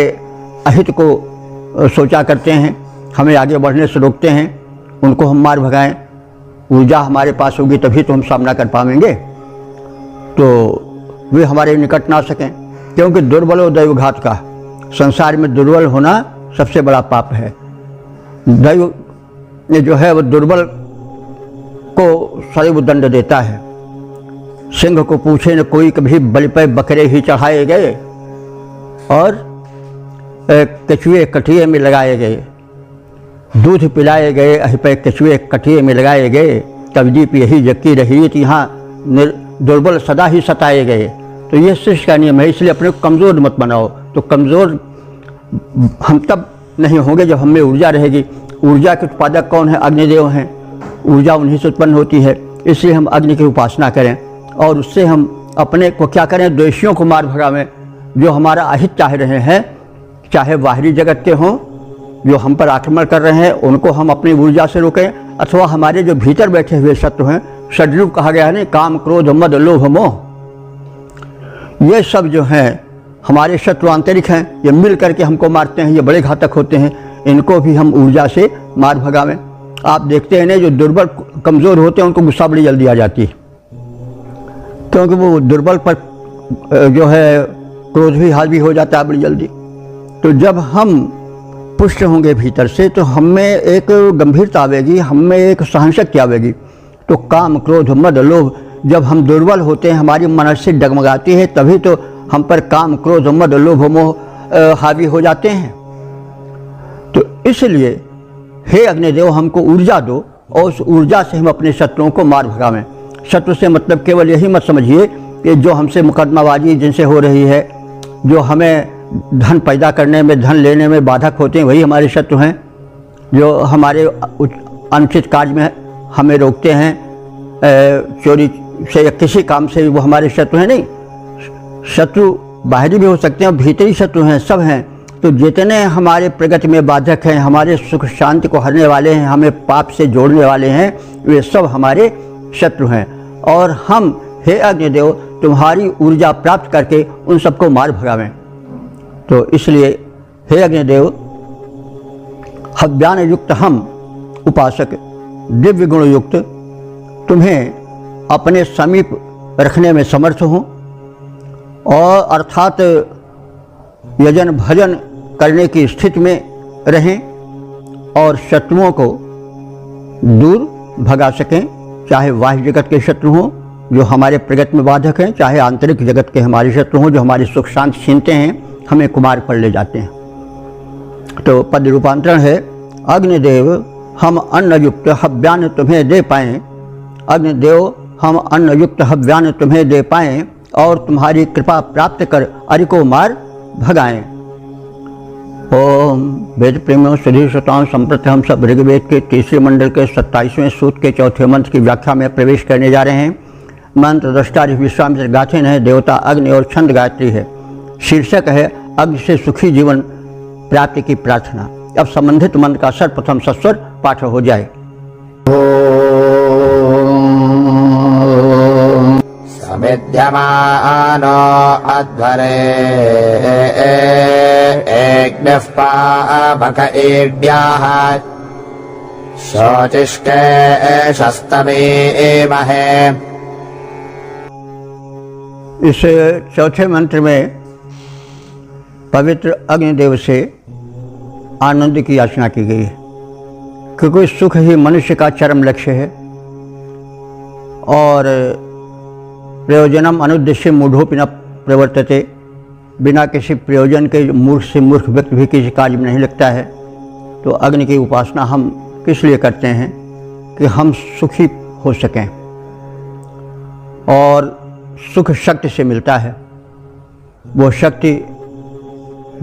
अहित को सोचा करते हैं, हमें आगे बढ़ने से रोकते हैं, उनको हम मार भगाएं। ऊर्जा हमारे पास होगी तभी तो हम सामना कर पाएंगे, तो वे हमारे निकट ना सकें। क्योंकि दुर्बलो दैवघात का, संसार में दुर्बल होना सबसे बड़ा पाप है। दैव ने जो है वो दुर्बल को सदैव दंड देता है। सिंह को पूछे न कोई, कभी बलि पे बकरे ही चढ़ाए गए और कछुए कटिए में लगाए गए, दूध पिलाए गए, अहिपे कछुए कटिए में लगाए गए, तवदीप यही जक्की रही, यहाँ दुर्बल सदा ही सताए गए। तो ये सृष्टि का नियम है, इसलिए अपने को कमज़ोर मत बनाओ। तो कमज़ोर हम तब नहीं होंगे जब हम में ऊर्जा रहेगी। ऊर्जा के उत्पादक कौन है? अग्निदेव हैं। ऊर्जा उन्हीं से उत्पन्न होती है, इसलिए हम अग्नि की उपासना करें और उससे हम अपने को क्या करें, द्वेषियों को मार भगावें, जो हमारा अहित चाह रहे हैं, चाहे बाहरी जगत के हों, जो हम पर आक्रमण कर रहे हैं, उनको हम अपनी ऊर्जा से रोकें, अथवा हमारे जो भीतर बैठे हुए शत्रु हैं, षड्रूप कहा गया है ना, काम क्रोध मद लोभ मोह, ये सब जो हैं हमारे शत्रु आंतरिक हैं, ये मिल करके हमको मारते हैं, ये बड़े घातक होते हैं। इनको भी हम ऊर्जा से मार भगावें। आप देखते हैं ना, जो दुर्बल कमज़ोर होते हैं उनको गुस्सा बड़ी जल्दी आ जाती है, क्योंकि वो दुर्बल पर जो है क्रोध भी हावी हो जाता है बड़ी जल्दी। तो जब हम पुष्ट होंगे भीतर से तो हम में एक गंभीरता आवेगी, हम में एक सहनशक्ति आवेगी। तो काम, क्रोध, मद, लोभ जब हम दुर्बल होते हैं, हमारी मनस्सी डगमगाती है, तभी तो हम पर काम, क्रोध, मद, लोभ, मोह हावी हो जाते हैं। तो इसलिए हे अग्निदेव हमको ऊर्जा दो और उस ऊर्जा से हम अपने शत्रुओं को मार भगावें। शत्रु से मतलब केवल यही मत समझिए कि जो हमसे मुकदमाबाजी जिनसे हो रही है, जो हमें धन पैदा करने में, धन लेने में बाधक होते हैं, वही हमारे शत्रु हैं। जो हमारे अनुचित कार्य में हमें रोकते हैं, चोरी से या किसी काम से, वो हमारे शत्रु हैं नहीं। शत्रु बाहरी भी हो सकते हैं और भीतरी शत्रु हैं, सब हैं। तो जितने हमारे प्रगति में बाधक हैं, हमारे सुख शांति को हरने वाले हैं, हमें पाप से जोड़ने वाले हैं, वे सब हमारे शत्रु हैं। और हम हे अग्निदेव तुम्हारी ऊर्जा प्राप्त करके उन सबको मार भगावें। तो इसलिए हे अग्निदेव हव्यान युक्त हम उपासक दिव्य गुण युक्त तुम्हें अपने समीप रखने में समर्थ हों और अर्थात यजन भजन करने की स्थिति में रहें और शत्रुओं को दूर भगा सकें, चाहे बाह्य जगत के शत्रु हों जो हमारे प्रगति में बाधक हैं, चाहे आंतरिक जगत के हमारे शत्रु हों जो हमारी सुख शांति छीनते हैं, हमें कुमार पर ले जाते हैं। तो पद रूपांतरण है अग्निदेव हम अन्न युक्त हव्यान तुम्हें दे पाएं, अग्निदेव हम अन्न युक्त हव्यान तुम्हें दे पाएं और तुम्हारी कृपा प्राप्त कर अरि को मार भगाएं। ओम वेद प्रेमियों सुधीर श्रोताओं, संप्रति हम सब ऋग्वेद के तीसरे मंडल के 27वें सूक्त के चौथे मंत्र की व्याख्या में प्रवेश करने जा रहे हैं। मंत्र दृष्टा विश्वामित्र गाथिन है, देवता अग्नि और छंद गायत्री है। शीर्षक है अग्नि से सुखी जीवन प्राप्ति की प्रार्थना। अब संबंधित मंत्र का सर्वप्रथम सस्वर पाठ हो जाए। समिध्यमानो अध्वरे एग्निः पावक ईड्याः शोचिष्टे शस्तमेमहे। इस चौथे मंत्र में पवित्र अग्निदेव से आनंद की याचना की गई है, क्योंकि सुख ही मनुष्य का चरम लक्ष्य है और प्रयोजनम अनुद्देश्य मूढ़ोपि न प्रवर्तते, बिना किसी प्रयोजन के मूर्ख से मूर्ख व्यक्ति भी किसी कार्य में नहीं लगता है। तो अग्नि की उपासना हम किस लिए करते हैं कि हम सुखी हो सकें, और सुख शक्ति से मिलता है। वो शक्ति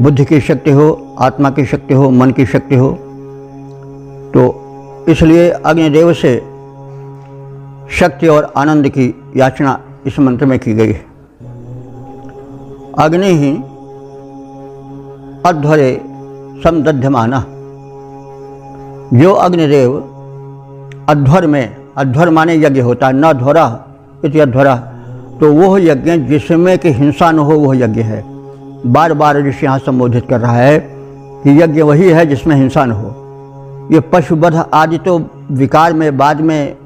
बुद्धि की शक्ति हो, आत्मा की शक्ति हो, मन की शक्ति हो। तो इसलिए अग्निदेव से शक्ति और आनंद की याचना इस मंत्र में की गई है। अग्नि ही अध्वरे समदध्यमाना, जो अग्निदेव अध्वर में, अध्वर माने यज्ञ होता है, न ध्वरा इति अध्वरा, तो वह यज्ञ जिसमें कि हिंसा न हो वह यज्ञ है। बार बार ऋषि यहाँ संबोधित कर रहा है कि यज्ञ वही है जिसमें हिंसा न हो। ये पशुवध आदि तो विकार में बाद में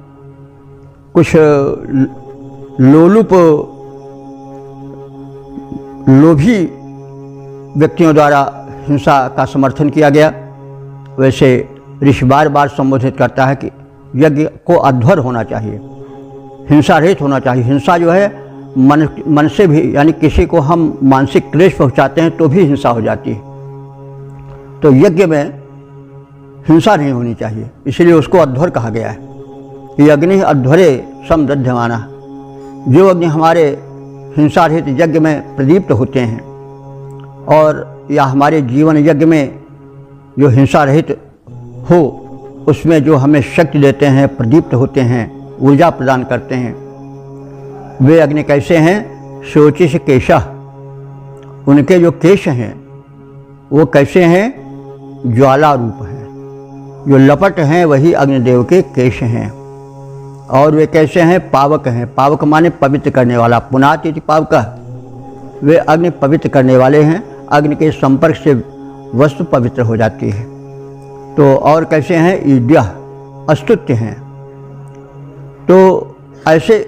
कुछ लोलुप लोभी व्यक्तियों द्वारा हिंसा का समर्थन किया गया। वैसे ऋषि बार बार संबोधित करता है कि यज्ञ को अध्वर होना चाहिए, हिंसा रहित होना चाहिए। हिंसा जो है मन से भी, यानी किसी को हम मानसिक क्लेश पहुंचाते हैं तो भी हिंसा हो जाती है। तो यज्ञ में हिंसा नहीं होनी चाहिए, इसलिए उसको अध्वर कहा गया है। ये अग्नि अध्वरे समदध्यमाना, जो अग्नि हमारे हिंसा रहित यज्ञ में प्रदीप्त होते हैं, और या हमारे जीवन यज्ञ में जो हिंसा रहित हो उसमें जो हमें शक्ति देते हैं, प्रदीप्त होते हैं, ऊर्जा प्रदान करते हैं, वे अग्नि कैसे हैं? शोचिष केशः, उनके जो केश हैं वो कैसे हैं? ज्वाला रूप हैं। जो लपट हैं वही अग्निदेव के केश हैं। और वे कैसे हैं? पावक हैं। पावक माने पवित्र करने वाला, पुनाति इति पावकः, वे अग्नि पवित्र करने वाले हैं। अग्नि के संपर्क से वस्तु पवित्र हो जाती है। तो और कैसे हैं? ईड्यः, अस्तुत्य हैं। तो ऐसे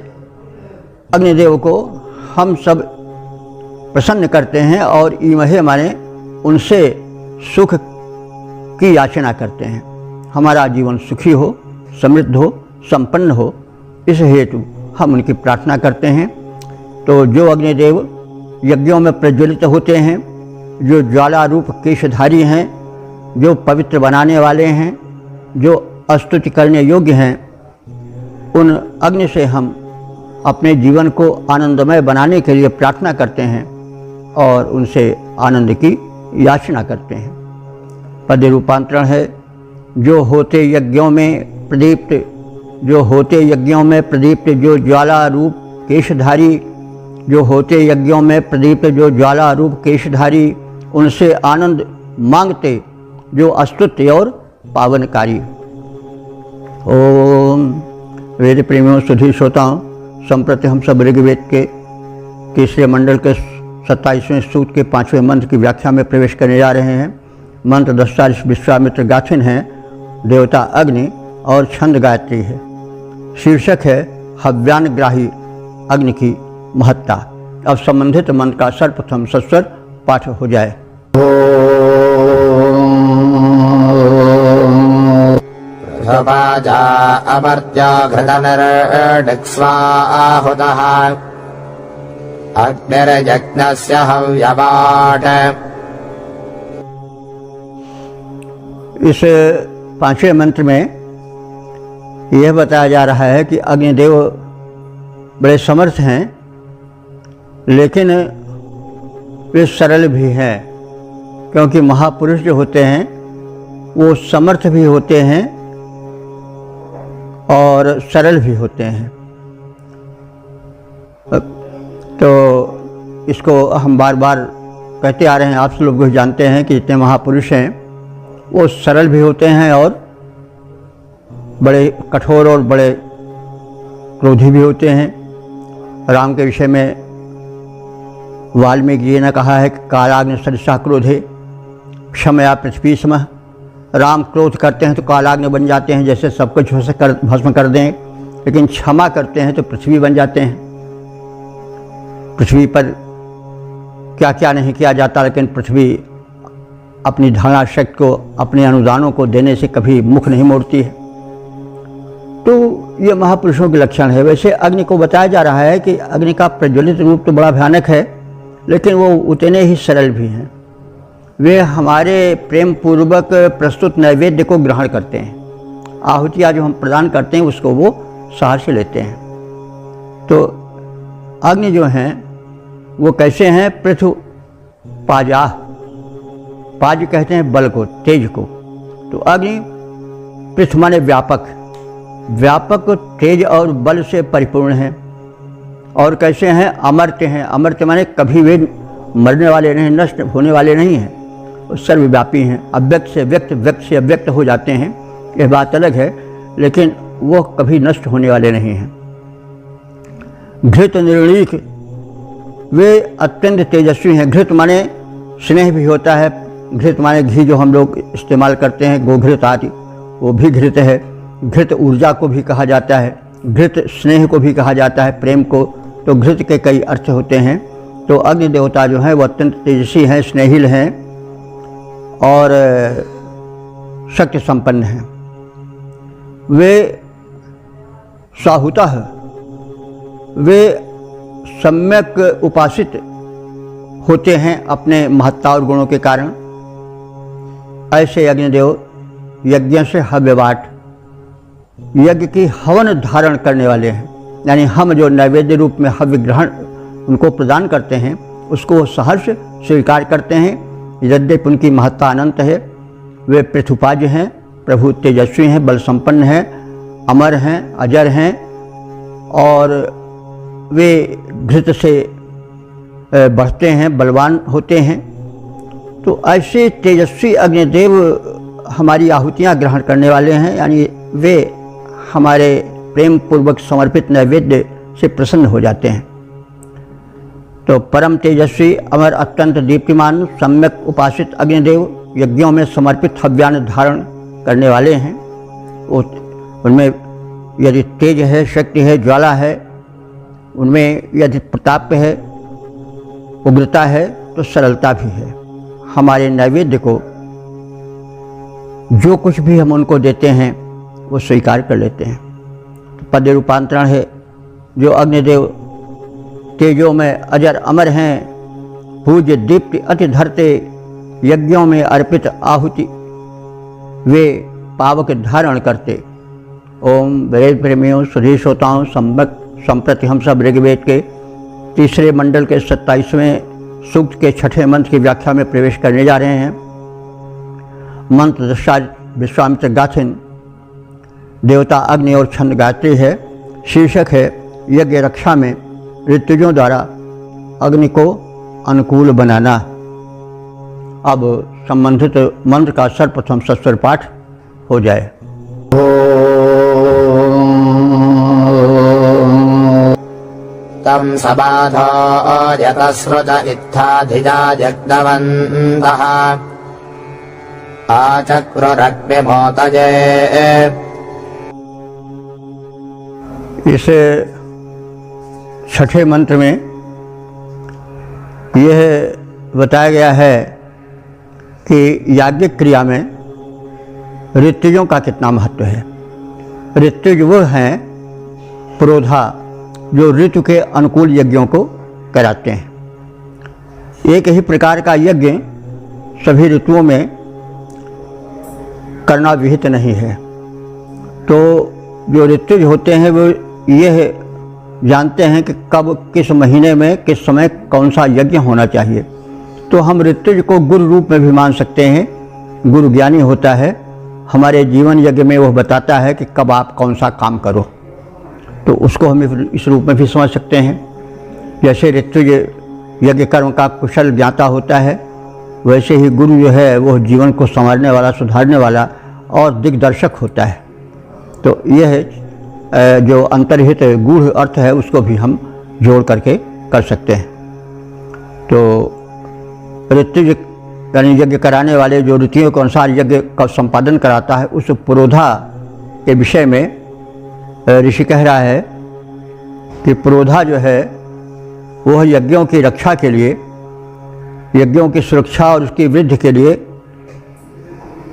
अग्निदेव को हम सब प्रसन्न करते हैं और ईमहे माने उनसे सुख की याचना करते हैं। हमारा जीवन सुखी हो, समृद्ध हो, संपन्न हो, इस हेतु हम उनकी प्रार्थना करते हैं। तो जो अग्निदेव यज्ञों में प्रज्वलित होते हैं, जो ज्वाला रूप केशधारी हैं, जो पवित्र बनाने वाले हैं, जो स्तुति करने योग्य हैं, उन अग्नि से हम अपने जीवन को आनंदमय बनाने के लिए प्रार्थना करते हैं और उनसे आनंद की याचना करते हैं। पद रूपांतरण है, जो होते यज्ञों में प्रदीप्त, जो होते यज्ञों में प्रदीप्त जो ज्वाला रूप केशधारी, जो होते यज्ञों में प्रदीप्त जो ज्वाला रूप केशधारी, उनसे आनंद मांगते जो अस्तुत्य और पावनकारी। ओम वेद प्रेमियों, सुधी श्रोताओं, संप्रति हम सब ऋग्वेद के तीसरे मंडल के 27वें सूक्त के 5वें मंत्र की व्याख्या में प्रवेश करने जा रहे हैं। मंत्र दस्ता विश्वामित्र गाथिन हैं, देवता अग्नि और छंद गायत्री है। शीर्षक है हव्यानग्राही अग्नि की महत्ता। अब संबंधित मंत्र का सर्वप्रथम सस्वर पाठ हो जाए। प्रथमाजा अमर्त्य घृतनिर्डिक्स्वाहुतः अग्निर्यज्ञस्य हव्यवाट। इस 5वें मंत्र में यह बताया जा रहा है कि अग्निदेव बड़े समर्थ हैं, लेकिन वे सरल भी हैं, क्योंकि महापुरुष जो होते हैं वो समर्थ भी होते हैं और सरल भी होते हैं। तो इसको हम बार बार कहते आ रहे हैं, आप सब लोग जानते हैं कि जितने महापुरुष हैं वो सरल भी होते हैं और बड़े कठोर और बड़े क्रोधी भी होते हैं। राम के विषय में वाल्मीकि जी ने कहा है कि कालाग्नि सदृशा क्रोधे क्षमया पृथ्वी समः। राम क्रोध करते हैं तो कालाग्नि बन जाते हैं, जैसे सब कुछ भस्म कर दें, लेकिन क्षमा करते हैं तो पृथ्वी बन जाते हैं। पृथ्वी पर क्या क्या नहीं किया जाता, लेकिन पृथ्वी अपनी धारणा शक्ति को, अपने अनुदानों को देने से कभी मुख नहीं मोड़ती है। तो ये महापुरुषों के लक्षण है। वैसे अग्नि को बताया जा रहा है कि अग्नि का प्रज्वलित रूप तो बड़ा भयानक है, लेकिन वो उतने ही सरल भी हैं। वे हमारे प्रेम पूर्वक प्रस्तुत नैवेद्य को ग्रहण करते हैं। आहुतियाँ जो हम प्रदान करते हैं उसको वो सहर्ष से लेते हैं। तो अग्नि जो हैं वो कैसे हैं? पृथु पाजाह, पाज कहते हैं बल को, तेज को। तो अग्नि पृथु माने व्यापक, व्यापक तेज और बल से परिपूर्ण हैं। और कैसे हैं? अमर्त्य हैं। अमर्त्य माने कभी वे मरने वाले नहीं, नष्ट होने वाले नहीं हैं, वो सर्वव्यापी हैं। अव्यक्त से व्यक्त, व्यक्त से अव्यक्त हो जाते हैं, यह बात अलग है, लेकिन वो कभी नष्ट होने वाले नहीं हैं। घृत निर्णीक, वे अत्यंत तेजस्वी हैं। घृत माने स्नेह भी होता है। घृत माने घी जो हम लोग इस्तेमाल करते हैं, गोघृत आदि, वो भी घृत है। घृत ऊर्जा को भी कहा जाता है, घृत स्नेह को भी कहा जाता है, प्रेम को। तो घृत के कई अर्थ होते हैं। तो अग्नि देवता जो हैं वो अत्यंत तेजस्वी हैं, स्नेहिल हैं और शक्ति संपन्न हैं। वे साहुतः, वे सम्यक उपासित होते हैं अपने महत्ता और गुणों के कारण। ऐसे अग्निदेव यज्ञ से हव्यवाट, यज्ञ की हवन धारण करने वाले हैं। यानी हम जो नैवेद्य रूप में हव्य ग्रहण उनको प्रदान करते हैं उसको वो सहर्ष स्वीकार करते हैं। यद्यपि उनकी महत्ता अनंत है। वे पृथुपाज हैं, प्रभु तेजस्वी हैं, बल संपन्न हैं, अमर हैं, अजर हैं और वे घृत से बढ़ते हैं, बलवान होते हैं। तो ऐसे तेजस्वी अग्निदेव हमारी आहुतियाँ ग्रहण करने वाले हैं, यानी वे हमारे प्रेम पूर्वक समर्पित नैवेद्य से प्रसन्न हो जाते हैं। तो परम तेजस्वी, अमर, अत्यंत दीप्तिमान, सम्यक उपासित अग्निदेव यज्ञों में समर्पित हव्यान धारण करने वाले हैं। उनमें यदि तेज है, शक्ति है, ज्वाला है, उनमें यदि प्रताप है, उग्रता है, तो सरलता भी है। हमारे नैवेद्य को जो कुछ भी हम उनको देते हैं वो स्वीकार कर लेते हैं। तो पद रूपांतरण है, जो अग्निदेव तेजो में अजर अमर हैं, पूज्य दीप्ति अति धरते, यज्ञों में अर्पित आहुति वे पावक धारण करते। ओम वेद प्रेमियों, सुधी श्रोताओं, संप्रति हम सब ऋग्वेद के तीसरे मंडल के 27वें सूक्त के 6ठे मंत्र की व्याख्या में प्रवेश करने जा रहे हैं। मंत्र दशा विश्वामित्र गाथिन, देवता अग्नि और छंद गायत्री है। शीर्षक है यज्ञ रक्षा में ऋतुजों द्वारा अग्नि को अनुकूल बनाना। अब संबंधित मंत्र का सर्वप्रथम सस्वर पाठ हो जाए। तं सबाधो यतस्रुत इत्थाधिजा जग्नवन्तः आचक्रुरग्निमोतये। इस 6ठे मंत्र में यह बताया गया है कि याज्ञिक क्रिया में ऋतुजों का कितना महत्व है। ऋतुज वो हैं पुरोधा जो ऋतु के अनुकूल यज्ञों को कराते हैं। एक ही प्रकार का यज्ञ सभी ऋतुओं में करना विहित नहीं है। तो जो ऋतुज होते हैं वो यह जानते हैं कि कब किस महीने में किस समय कौन सा यज्ञ होना चाहिए। तो हम ऋतुज को गुरु रूप में भी मान सकते हैं। गुरु ज्ञानी होता है, हमारे जीवन यज्ञ में वह बताता है कि कब आप कौन सा काम करो, तो उसको हम इस रूप में भी समझ सकते हैं। जैसे ऋतुज यज्ञ कर्म का कुशल ज्ञाता होता है, वैसे ही गुरु जो है वह जीवन को संवारने वाला, सुधारने वाला और दिग्दर्शक होता है। तो यह जो अंतर्हित गूढ़ अर्थ है उसको भी हम जोड़ करके कर सकते हैं। तो ऋतुज यानी यज्ञ कराने वाले जो ऋतुओं के अनुसार यज्ञ का संपादन कराता है, उस पुरोधा के विषय में ऋषि कह रहा है कि पुरोधा जो है वह यज्ञों की रक्षा के लिए, यज्ञों की सुरक्षा और उसकी वृद्धि के लिए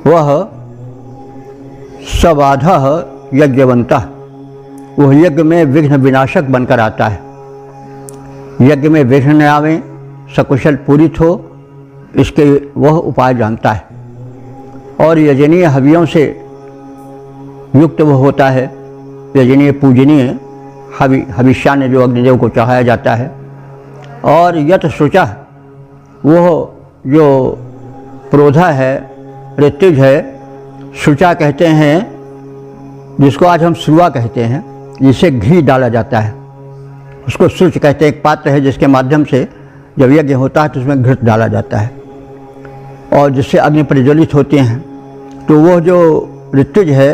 वह सबाधः यज्ञवन्तः, वह यज्ञ में विघ्न विनाशक बनकर आता है। यज्ञ में विघ्न न आवे, सकुशल पूरित हो, इसके वह उपाय जानता है। और यजनीय हवियों से युक्त वह होता है। यजनीय पूजनीय हविष्यान्न जो अग्निदेव को चढ़ाया जाता है। और यत शुचा, वह जो पुरोधा है, ऋतुज है, शुचा कहते हैं जिसको आज हम सुरुआ कहते हैं, जिसे घी डाला जाता है उसको शुच कहते हैं। एक पात्र है जिसके माध्यम से जब यज्ञ होता है तो उसमें घृत डाला जाता है और जिससे अग्नि प्रज्वलित होते हैं। तो वह जो ऋतुज है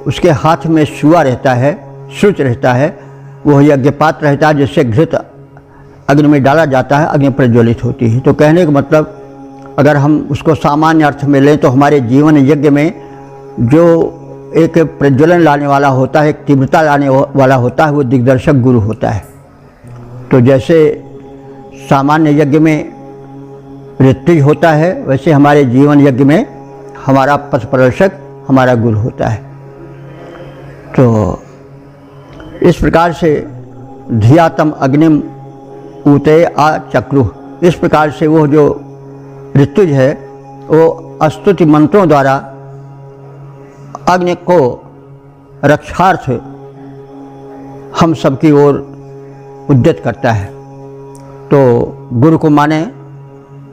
उसके हाथ में शुआ रहता है, शुच रहता है, वह यज्ञ पात्र रहता है जिससे घृत अग्नि में डाला जाता है, अग्नि प्रज्वलित होती है। तो कहने का मतलब अगर हम उसको सामान्य अर्थ में लें तो हमारे जीवन यज्ञ में जो एक प्रज्वलन लाने वाला होता है, एक तीव्रता लाने वाला होता है, वो दिग्दर्शक गुरु होता है। तो जैसे सामान्य यज्ञ में ऋतुज होता है, वैसे हमारे जीवन यज्ञ में हमारा पथ प्रदर्शक हमारा गुरु होता है। तो इस प्रकार से धियातम अग्निम ऊते आ चक्रुः, इस प्रकार से वो जो ऋतुज है वो स्तुति मंत्रों द्वारा अग्नि को रक्षार्थ हम सबकी ओर उद्यत करता है। तो गुरु को माने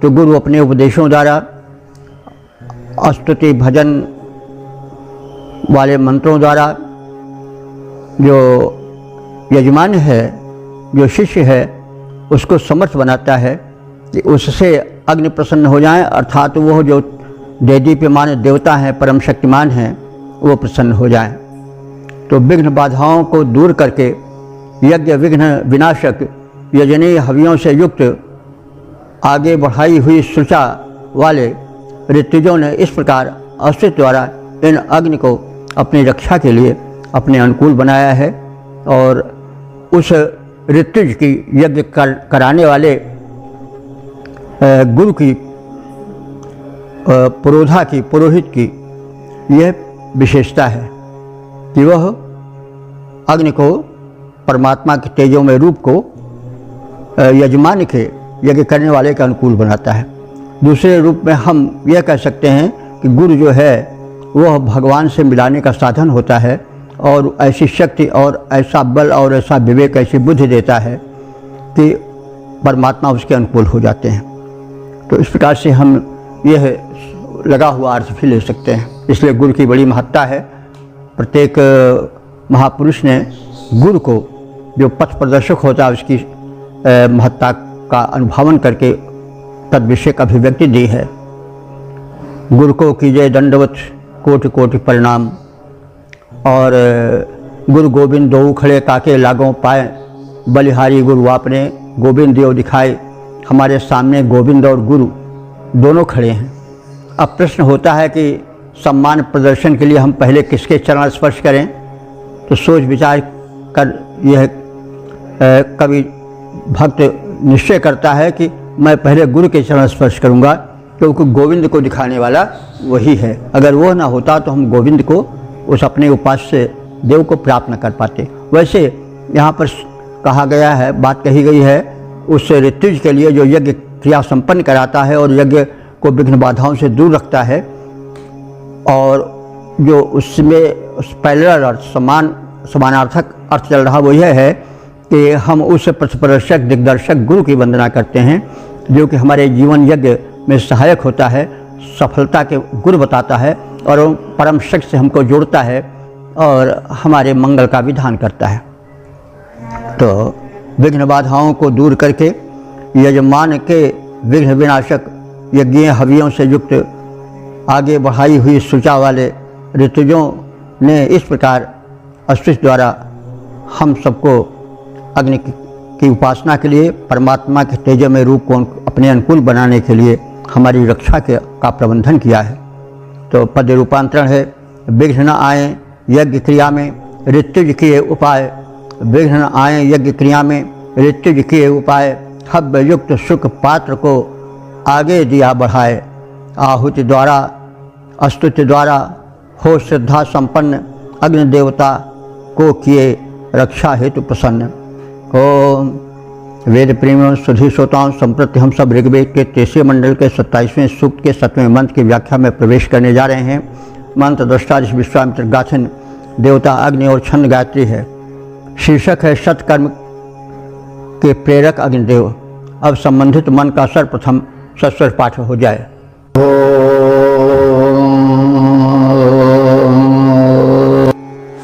तो गुरु अपने उपदेशों द्वारा स्तुति भजन वाले मंत्रों द्वारा जो यजमान है, जो शिष्य है, उसको समर्थ बनाता है कि उससे अग्नि प्रसन्न हो जाए, अर्थात वो जो देदीप्यमान देवता हैं, परम शक्तिमान हैं, वो प्रसन्न हो जाएं। तो विघ्न बाधाओं को दूर करके यज्ञ विघ्न विनाशक यजनीय हवियों से युक्त आगे बढ़ाई हुई शुचा वाले ऋतुजों ने इस प्रकार अस्तित्व द्वारा इन अग्नि को अपनी रक्षा के लिए अपने अनुकूल बनाया है। और उस ऋतुज की यज्ञ कराने वाले गुरु की, पुरोधा की, पुरोहित की यह विशेषता है कि वह अग्नि को, परमात्मा के तेजोमय रूप को यजमान के, यज्ञ करने वाले के अनुकूल बनाता है। दूसरे रूप में हम यह कह सकते हैं कि गुरु जो है वह भगवान से मिलाने का साधन होता है और ऐसी शक्ति और ऐसा बल और ऐसा विवेक, ऐसी बुद्धि देता है कि परमात्मा उसके अनुकूल हो जाते हैं। तो इस प्रकार से हम यह लगा हुआ अर्थ भी ले सकते हैं। इसलिए गुरु की बड़ी महत्ता है। प्रत्येक महापुरुष ने गुरु को, जो पथ प्रदर्शक होता है, उसकी महत्ता का अनुभवन करके तद विषय का अभिव्यक्ति दी है। गुरु को कीजिए दंडवत कोटि कोटि प्रणाम, और गुरु गोविंद दो खड़े काके लागों पाए, बलिहारी गुरु आपने गोविंद देव दिखाए। हमारे सामने गोविंद और गुरु दोनों खड़े हैं। अब प्रश्न होता है कि सम्मान प्रदर्शन के लिए हम पहले किसके चरण स्पर्श करें? तो सोच विचार कर यह कवि भक्त निश्चय करता है कि मैं पहले गुरु के चरण स्पर्श करूंगा, क्योंकि गोविंद को दिखाने वाला वही है। अगर वह ना होता तो हम गोविंद को, उस अपने उपास्य देव को प्राप्त न कर पाते। वैसे यहाँ पर कहा गया है, बात कही गई है उस ऋत्विज के लिए जो यज्ञ क्रिया संपन्न कराता है और यज्ञ को विघ्न बाधाओं से दूर रखता है, और जो उसमें पैरेलल अर्थ, समानार्थक अर्थ चल रहा वो यह है कि हम उस पथप्रदर्शक दिग्दर्शक गुरु की वंदना करते हैं, जो कि हमारे जीवन यज्ञ में सहायक होता है, सफलता के गुरु बताता है और परम शक्ति से हमको जोड़ता है और हमारे मंगल का विधान करता है। तो विघ्न बाधाओं को दूर करके यजमान के विघ्न विनाशक यज्ञ हवियों से युक्त आगे बढ़ाई हुई सुचा वाले ऋतुजों ने इस प्रकार अस्तित्व द्वारा हम सबको अग्नि की उपासना के लिए, परमात्मा के तेजमय रूप को अपने अनुकूल बनाने के लिए हमारी रक्षा का प्रबंधन किया है। तो पद रूपांतरण है, विघ्न न आए यज्ञ क्रिया में ऋत्विज किए उपाय, विघ्न न आए यज्ञ क्रिया में ऋत्विज किए उपाय, हव्य युक्त सुख पात्र को आगे दिया बढ़ाए, आहुति द्वारा स्तुति द्वारा हो श्रद्धा संपन्न, अग्नि देवता को किए रक्षा हेतु प्रसन्न। ओम वेद प्रेमियों सुधी श्रोताओं, संप्रति हम सब ऋग्वेद के 23वें मंडल के 27वें सूक्त के 7वें मंत्र की व्याख्या में प्रवेश करने जा रहे हैं। मंत्र दृष्टा विश्वामित्र गाथन, देवता अग्नि और छंद गायत्री है। शीर्षक है सत्कर्म के प्रेरक अग्निदेव। अब संबंधित मन का सर्वप्रथम सस्वर पाठ हो जाए।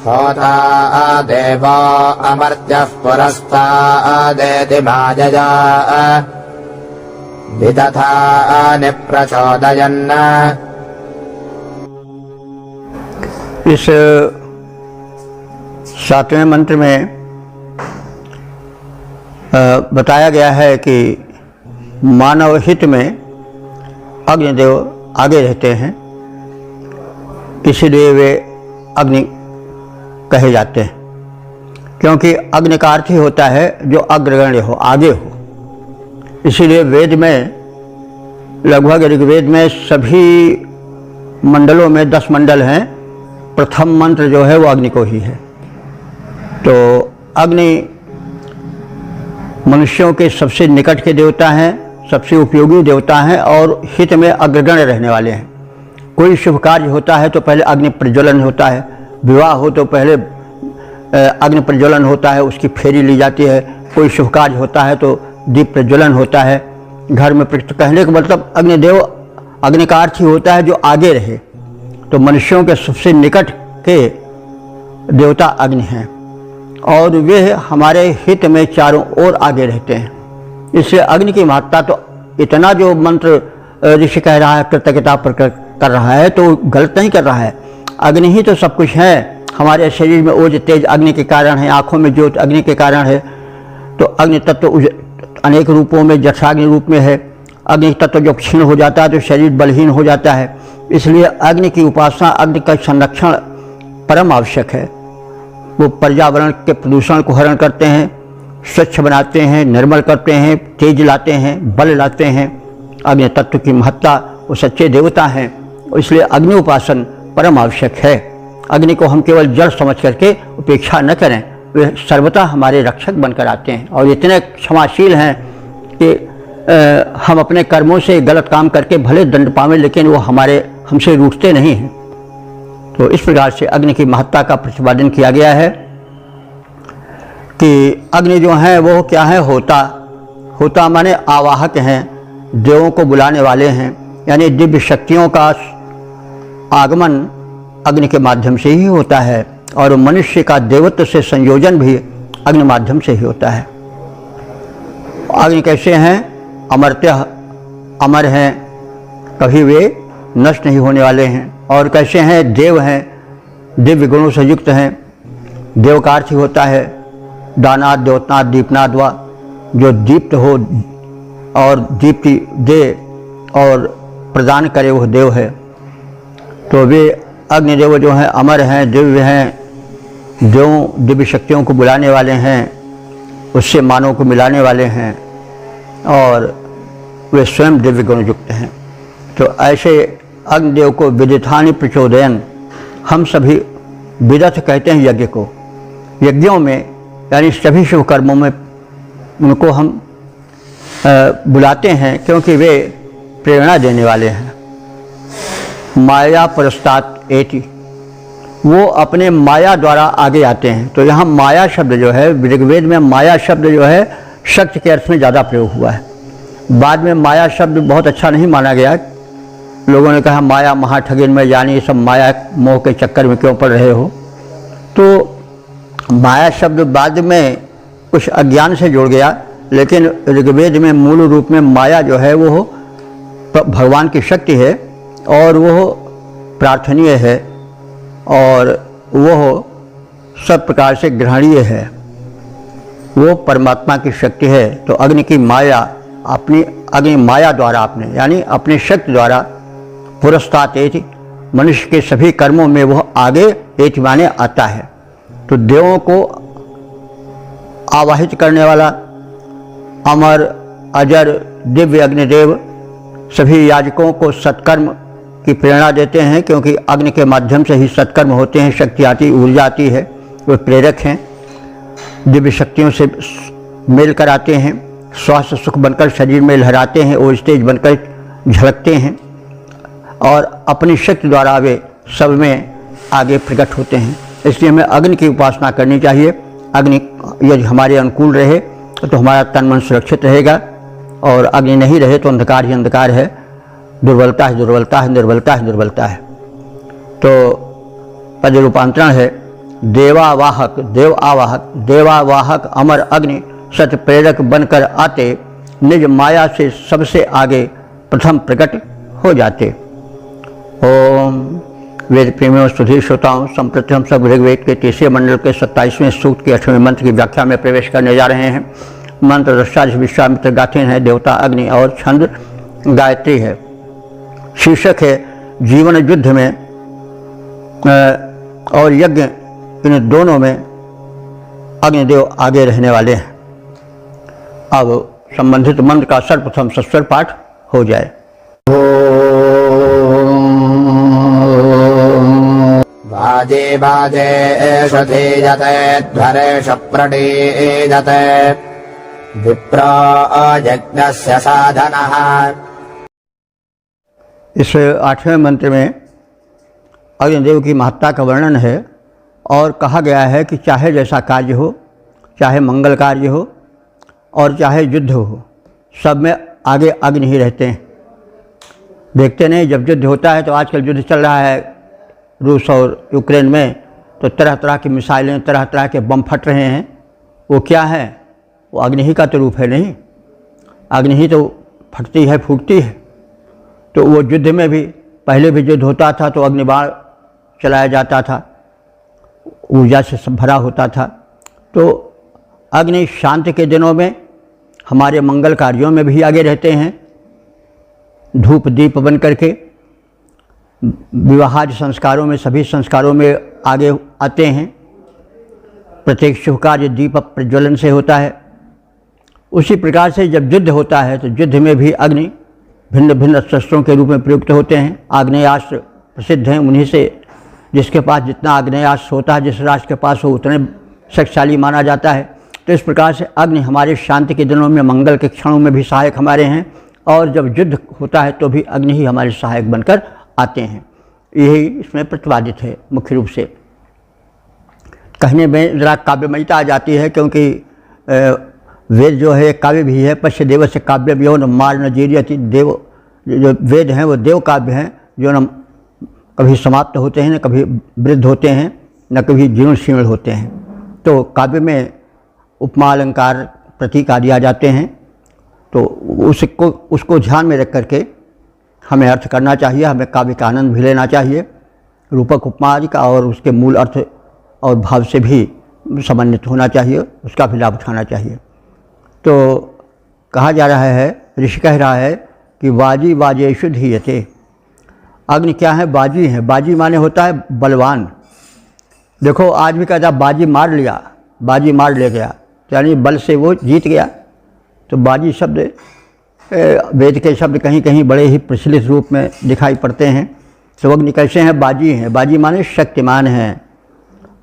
होता देवा अमर्त्यः पुरस्तादेति मायया विदधा निप्रचोदयन्। इस 7वें मंत्र में बताया गया है कि मानव हित में अग्निदेव आगे रहते हैं, इसीलिए वे अग्नि कहे जाते हैं, क्योंकि अग्नि का अर्थ ही होता है जो अग्रगण्य हो, आगे हो। इसीलिए वेद में, लगभग ऋग्वेद में सभी मंडलों में 10 मंडल हैं, प्रथम मंत्र जो है वो अग्नि को ही है। तो अग्नि मनुष्यों के सबसे निकट के देवता हैं, सबसे उपयोगी देवता हैं और हित में अग्रगण्य रहने वाले हैं। कोई शुभ कार्य होता है तो पहले अग्नि प्रज्वलन होता है, विवाह हो तो पहले अग्नि प्रज्वलन होता है, उसकी फेरी ली जाती है। कोई शुभ कार्य होता है तो दीप प्रज्वलन होता है घर में। कहने का मतलब अग्निदेव, अग्नि का अर्थ ही होता है जो आगे रहे। तो मनुष्यों के सबसे निकट के देवता अग्नि हैं और वे हमारे हित में चारों ओर आगे रहते हैं। इससे अग्नि की महत्ता तो इतना, जो मंत्र ऋषि कह रहा है कृतज्ञता प्रकट कर रहा है तो गलत नहीं कर रहा है। अग्नि ही तो सब कुछ है। हमारे शरीर में ओज तेज अग्नि के कारण है, आँखों में ज्योत अग्नि के कारण है। तो अग्नि तत्व अनेक रूपों में, जठराग्नि रूप में है। अग्नि तत्व जब क्षीण हो जाता है तो शरीर बलहीन हो जाता है। इसलिए अग्नि की उपासना, अग्नि का संरक्षण परम आवश्यक है। वो पर्यावरण के प्रदूषण को हरण करते हैं, स्वच्छ बनाते हैं, निर्मल करते हैं, तेज लाते हैं, बल लाते हैं। अग्नि तत्व की महत्ता, वो सच्चे देवता हैं। इसलिए अग्नि उपासन परम आवश्यक है। अग्नि को हम केवल जड़ समझ करके उपेक्षा न करें, वे सर्वथा हमारे रक्षक बनकर आते हैं और इतने क्षमाशील हैं कि हम अपने कर्मों से गलत काम करके भले दंड पावें, लेकिन वो हमसे रूठते नहीं हैं। तो इस प्रकार से अग्नि की महत्ता का प्रतिपादन किया गया है कि अग्नि जो है वो क्या है, होता माने आवाहक हैं, देवों को बुलाने वाले हैं, यानी दिव्य शक्तियों का आगमन अग्नि के माध्यम से ही होता है और मनुष्य का देवत्व से संयोजन भी अग्नि माध्यम से ही होता है। अग्नि कैसे हैं? अमर्त्य, अमर हैं, कभी वे नष्ट नहीं होने वाले हैं। और कैसे हैं? देव हैं, दिव्य गुणों से युक्त हैं। देव का अर्थ ही होता है दानाद, द्योतनाद, दीपनाद वा, जो दीप्त हो और दीप्ति दे और प्रदान करे वह देव है। तो वे अग्निदेव जो हैं अमर हैं, दिव्य हैं, देवों दिव्य शक्तियों को बुलाने वाले हैं, उससे मानव को मिलाने वाले हैं और वे स्वयं दिव्य गुण युक्त हैं। तो ऐसे अग्निदेव को विदिथानि प्रचोदयन, हम सभी विदथ कहते हैं यज्ञ को। यज्ञों में यानी सभी शुभ कर्मों में उनको हम बुलाते हैं क्योंकि वे प्रेरणा देने वाले हैं। माया पुरस्तात् एति, वो अपने माया द्वारा आगे आते हैं। तो यहाँ माया शब्द जो है, ऋग्वेद में माया शब्द जो है शक्ति के अर्थ में ज़्यादा प्रयोग हुआ है। बाद में माया शब्द बहुत अच्छा नहीं माना गया। लोगों ने कहा माया महाठगिन में, यानी ये सब माया मोह के चक्कर में क्यों पड़ रहे हो। तो माया शब्द बाद में कुछ अज्ञान से जुड़ गया, लेकिन ऋग्वेद में मूल रूप में माया जो है वो भगवान की शक्ति है और वो प्रार्थनीय है और वो सब प्रकार से ग्रहणीय है, वो परमात्मा की शक्ति है। तो अग्नि की माया, अग्नि माया द्वारा आपने यानी अपनी शक्ति द्वारा पुरस्तात् एति, मनुष्य के सभी कर्मों में वह आगे एति माने आता है। तो देवों को आवाहित करने वाला अमर अजर दिव्य अग्निदेव सभी याजकों को सत्कर्म की प्रेरणा देते हैं, क्योंकि अग्नि के माध्यम से ही सत्कर्म होते हैं, शक्ति आती, ऊर्जा आती है, वे प्रेरक हैं, दिव्य शक्तियों से मेल कराते हैं, स्वास्थ्य सुख बनकर शरीर में लहराते हैं और तेज बनकर झलकते हैं और अपनी शक्ति द्वारा वे सब में आगे प्रकट होते हैं। इसलिए हमें अग्नि की उपासना करनी चाहिए। अग्नि यदि हमारे अनुकूल रहे तो हमारा तन मन सुरक्षित रहेगा और अग्नि नहीं रहे तो अंधकार ही अंधकार है, दुर्बलता है दुर्बलता है, निर्बलता है दुर्बलता है। तो पद रूपांतरण है देवावाहक, देव आवाहक, देवावाहक अमर अग्नि सत्य प्रेरक बनकर आते, निज माया से सबसे आगे प्रथम प्रकट हो जाते। ओम वेद प्रेमियों सुधीर श्रोताओं, संप्रति हम सब ऋग्वेद के 3 मंडल के 27वें सूक्त के 8वें मंत्र की व्याख्या में प्रवेश करने जा रहे हैं। मंत्र दृष्टा विश्वामित्र गाथेन है, देवता अग्नि और छंद गायत्री है। शीर्षक है जीवन युद्ध में और यज्ञ, इन दोनों में अग्निदेव आगे रहने वाले हैं। अब संबंधित मंत्र का सर्वप्रथम सस्वर पाठ हो जाए। वाजे वाजे एषधीयते ध्वरेष प्रणीयते विप्रो यज्ञस्य साधनः। इस 8वें मंत्र में अग्निदेव की महत्ता का वर्णन है और कहा गया है कि चाहे जैसा कार्य हो, चाहे मंगल कार्य हो और चाहे युद्ध हो, सब में आगे अग्नि ही रहते हैं। देखते नहीं, जब युद्ध होता है तो आजकल युद्ध चल रहा है रूस और यूक्रेन में, तो तरह तरह की मिसाइलें, तरह तरह के बम फट रहे हैं। वो क्या है? वो अग्नि ही का तो रूप है। नहीं, अग्नि ही तो फटती है, फूटती है। तो वो युद्ध में भी, पहले भी युद्ध होता था तो अग्निबाण चलाया जाता था, ऊर्जा से सब भरा होता था। तो अग्नि शांति के दिनों में हमारे मंगल कार्यों में भी आगे रहते हैं, धूप दीप बन करके विवाहादि संस्कारों में, सभी संस्कारों में आगे आते हैं। प्रत्येक शुभ कार्य दीप प्रज्वलन से होता है। उसी प्रकार से जब युद्ध होता है तो युद्ध में भी अग्नि भिन्न भिन्न शस्त्रों के रूप में प्रयुक्त होते हैं। आग्नेयास्त्र प्रसिद्ध हैं, उन्हीं से जिसके पास जितना आग्नेयास्त्र होता है, जिस राष्ट्र के पास हो उतने शक्तिशाली माना जाता है। तो इस प्रकार से अग्नि हमारे शांति के दिनों में, मंगल के क्षणों में भी सहायक हमारे हैं, और जब युद्ध होता है तो भी अग्नि ही हमारे सहायक बनकर आते हैं। यही इसमें प्रतिपादित है मुख्य रूप से। कहने में ज़रा काव्यमयता आ जाती है, क्योंकि वेद जो है काव्य भी है। पश्य देव से काव्य व्यो न मार न जीर्यति। देव जो वेद हैं वो देव काव्य हैं, जो न कभी समाप्त होते हैं, न कभी वृद्ध होते हैं, न कभी जीर्ण शीर्ण होते हैं। तो काव्य में उपमा अलंकार प्रतीक आदि आ जाते हैं, तो उसको ध्यान में रख करके हमें अर्थ करना चाहिए। हमें काव्य का आनंद भी लेना चाहिए, रूपक उपमा आदि का, और उसके मूल अर्थ और भाव से भी समन्वित होना चाहिए, उसका भी लाभ उठाना चाहिए। तो कहा जा रहा है, ऋषि कह रहा है कि वाजी वाजेषु धीयते। अग्नि क्या है? बाजी है। बाजी माने होता है बलवान। देखो आज भी कहता बाजी मार लिया, बाजी मार ले गया, यानी बल से वो जीत गया। तो बाजी शब्द वेद के शब्द कहीं कहीं बड़े ही प्रचलित रूप में दिखाई पड़ते हैं। तो अग्नि कैसे हैं? बाजी हैं। बाजी माने शक्तिमान हैं।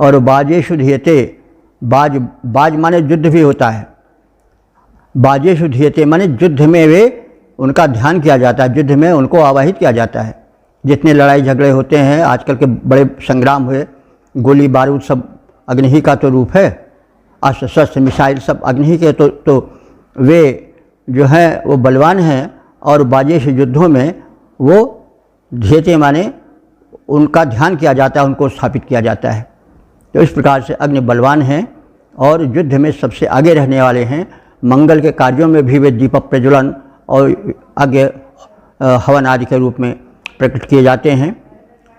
और बाजेषु धीयते, बाज माने युद्ध भी होता है। बाजेषु धीयते माने युद्ध में वे उनका ध्यान किया जाता है, युद्ध में उनको आवाहित किया जाता है। जितने लड़ाई झगड़े होते हैं, आजकल के बड़े संग्राम हुए, गोली बारूद सब अग्नि ही का तो रूप है। अस्त्र शस्त्र मिसाइल सब अग्नि ही के, तो वे जो हैं वो बलवान हैं। और बाजेश युद्धों में वो धीयते माने उनका ध्यान किया जाता है, उनको स्थापित किया जाता है। तो इस प्रकार से अग्नि बलवान हैं और युद्ध में सबसे आगे रहने वाले हैं। मंगल के कार्यों में भी वे दीप प्रज्वलन और आगे हवन आदि के रूप में प्रकट किए जाते हैं।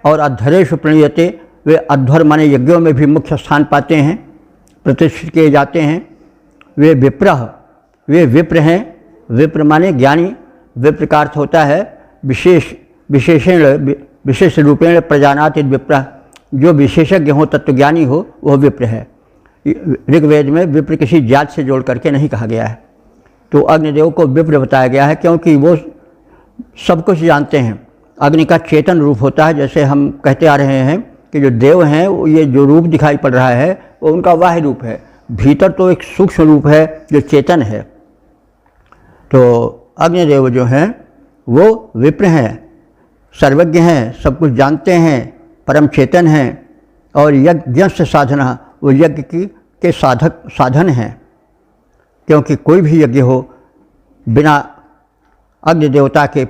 और अध्वरेषु प्रणीयते, वे अध्वर माने यज्ञों में भी मुख्य स्थान पाते हैं, प्रतिष्ठित किए जाते हैं। वे विप्रः, वे विप्र हैं। विप्र माने ज्ञानी। विप्र का अर्थ होता है विशेष रूपेण प्रजानाति विप्रः, जो विशेषज्ञ हो, तत्वज्ञानी हो, वह विप्र है। ऋग्वेद में विप्र किसी जात से जोड़ करके नहीं कहा गया है। तो अग्निदेव को विप्र बताया गया है, क्योंकि वो सब कुछ जानते हैं। अग्नि का चेतन रूप होता है। जैसे हम कहते आ रहे हैं कि जो देव हैं, ये जो रूप दिखाई पड़ रहा है वो उनका बाह्य रूप है, भीतर तो एक सूक्ष्म रूप है जो चेतन है। तो अग्निदेव जो हैं वो विप्र हैं, सर्वज्ञ हैं, सब कुछ जानते हैं, परम चेतन हैं। और यज्ञ से साधना, वो यज्ञ के साधन हैं, क्योंकि कोई भी यज्ञ हो बिना अग्नि देवता के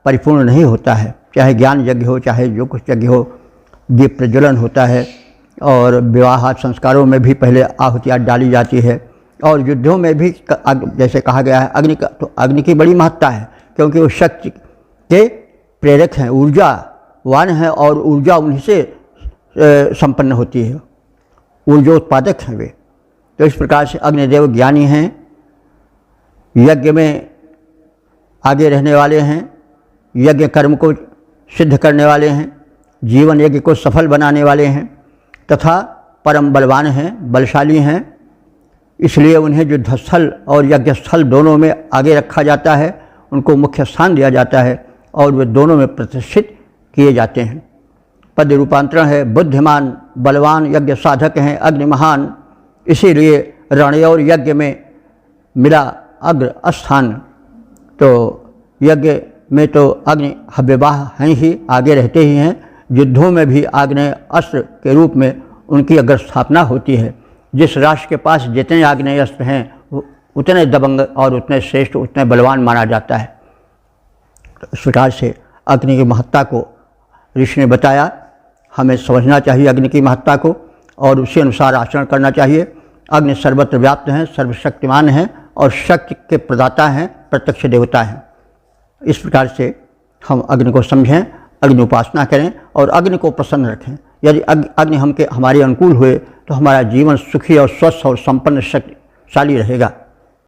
परिपूर्ण नहीं होता है। चाहे ज्ञान यज्ञ हो, चाहे जो कुछ यज्ञ हो, दीप प्रज्वलन होता है। और विवाह संस्कारों में भी पहले आहुतियाँ डाली जाती है। और युद्धों में भी जैसे कहा गया है अग्नि का, तो अग्नि की बड़ी महत्ता है, क्योंकि वो शक्ति के प्रेरक हैं, ऊर्जावान हैं, और ऊर्जा उन्हीं से संपन्न होती है, ऊर्जोत्पादक हैं वे। तो इस प्रकार से अग्निदेव ज्ञानी हैं, यज्ञ में आगे रहने वाले हैं, यज्ञ कर्म को सिद्ध करने वाले हैं, जीवन यज्ञ को सफल बनाने वाले हैं, तथा परम बलवान हैं, बलशाली हैं। इसलिए उन्हें युद्धस्थल और यज्ञस्थल दोनों में आगे रखा जाता है, उनको मुख्य स्थान दिया जाता है, और वे दोनों में प्रतिष्ठित किए जाते हैं। पद रूपांतरण है, बुद्धिमान बलवान यज्ञ साधक हैं अग्नि महान। इसीलिए रण और यज्ञ में मिला अग्र स्थान। तो यज्ञ में तो अग्नि हव्यवाह हैं ही, आगे रहते ही हैं। युद्धों में भी आग्नेय अस्त्र के रूप में उनकी अग्र स्थापना होती है। जिस राष्ट्र के पास जितने आग्नेय अस्त्र हैं उतने दबंग और उतने श्रेष्ठ, उतने बलवान माना जाता है। इस प्रकार से अग्नि की महत्ता को ऋषि ने बताया। हमें समझना चाहिए अग्नि की महत्ता को और उसी अनुसार आचरण करना चाहिए। अग्नि सर्वत्र व्याप्त हैं, सर्वशक्तिमान हैं और शक्ति के प्रदाता हैं, प्रत्यक्ष देवता हैं। इस प्रकार से हम अग्नि को समझें, अग्नि उपासना करें और अग्नि को प्रसन्न रखें। यदि अग्नि हमारे अनुकूल हुए तो हमारा जीवन सुखी और स्वस्थ और संपन्न शक्तिशाली रहेगा।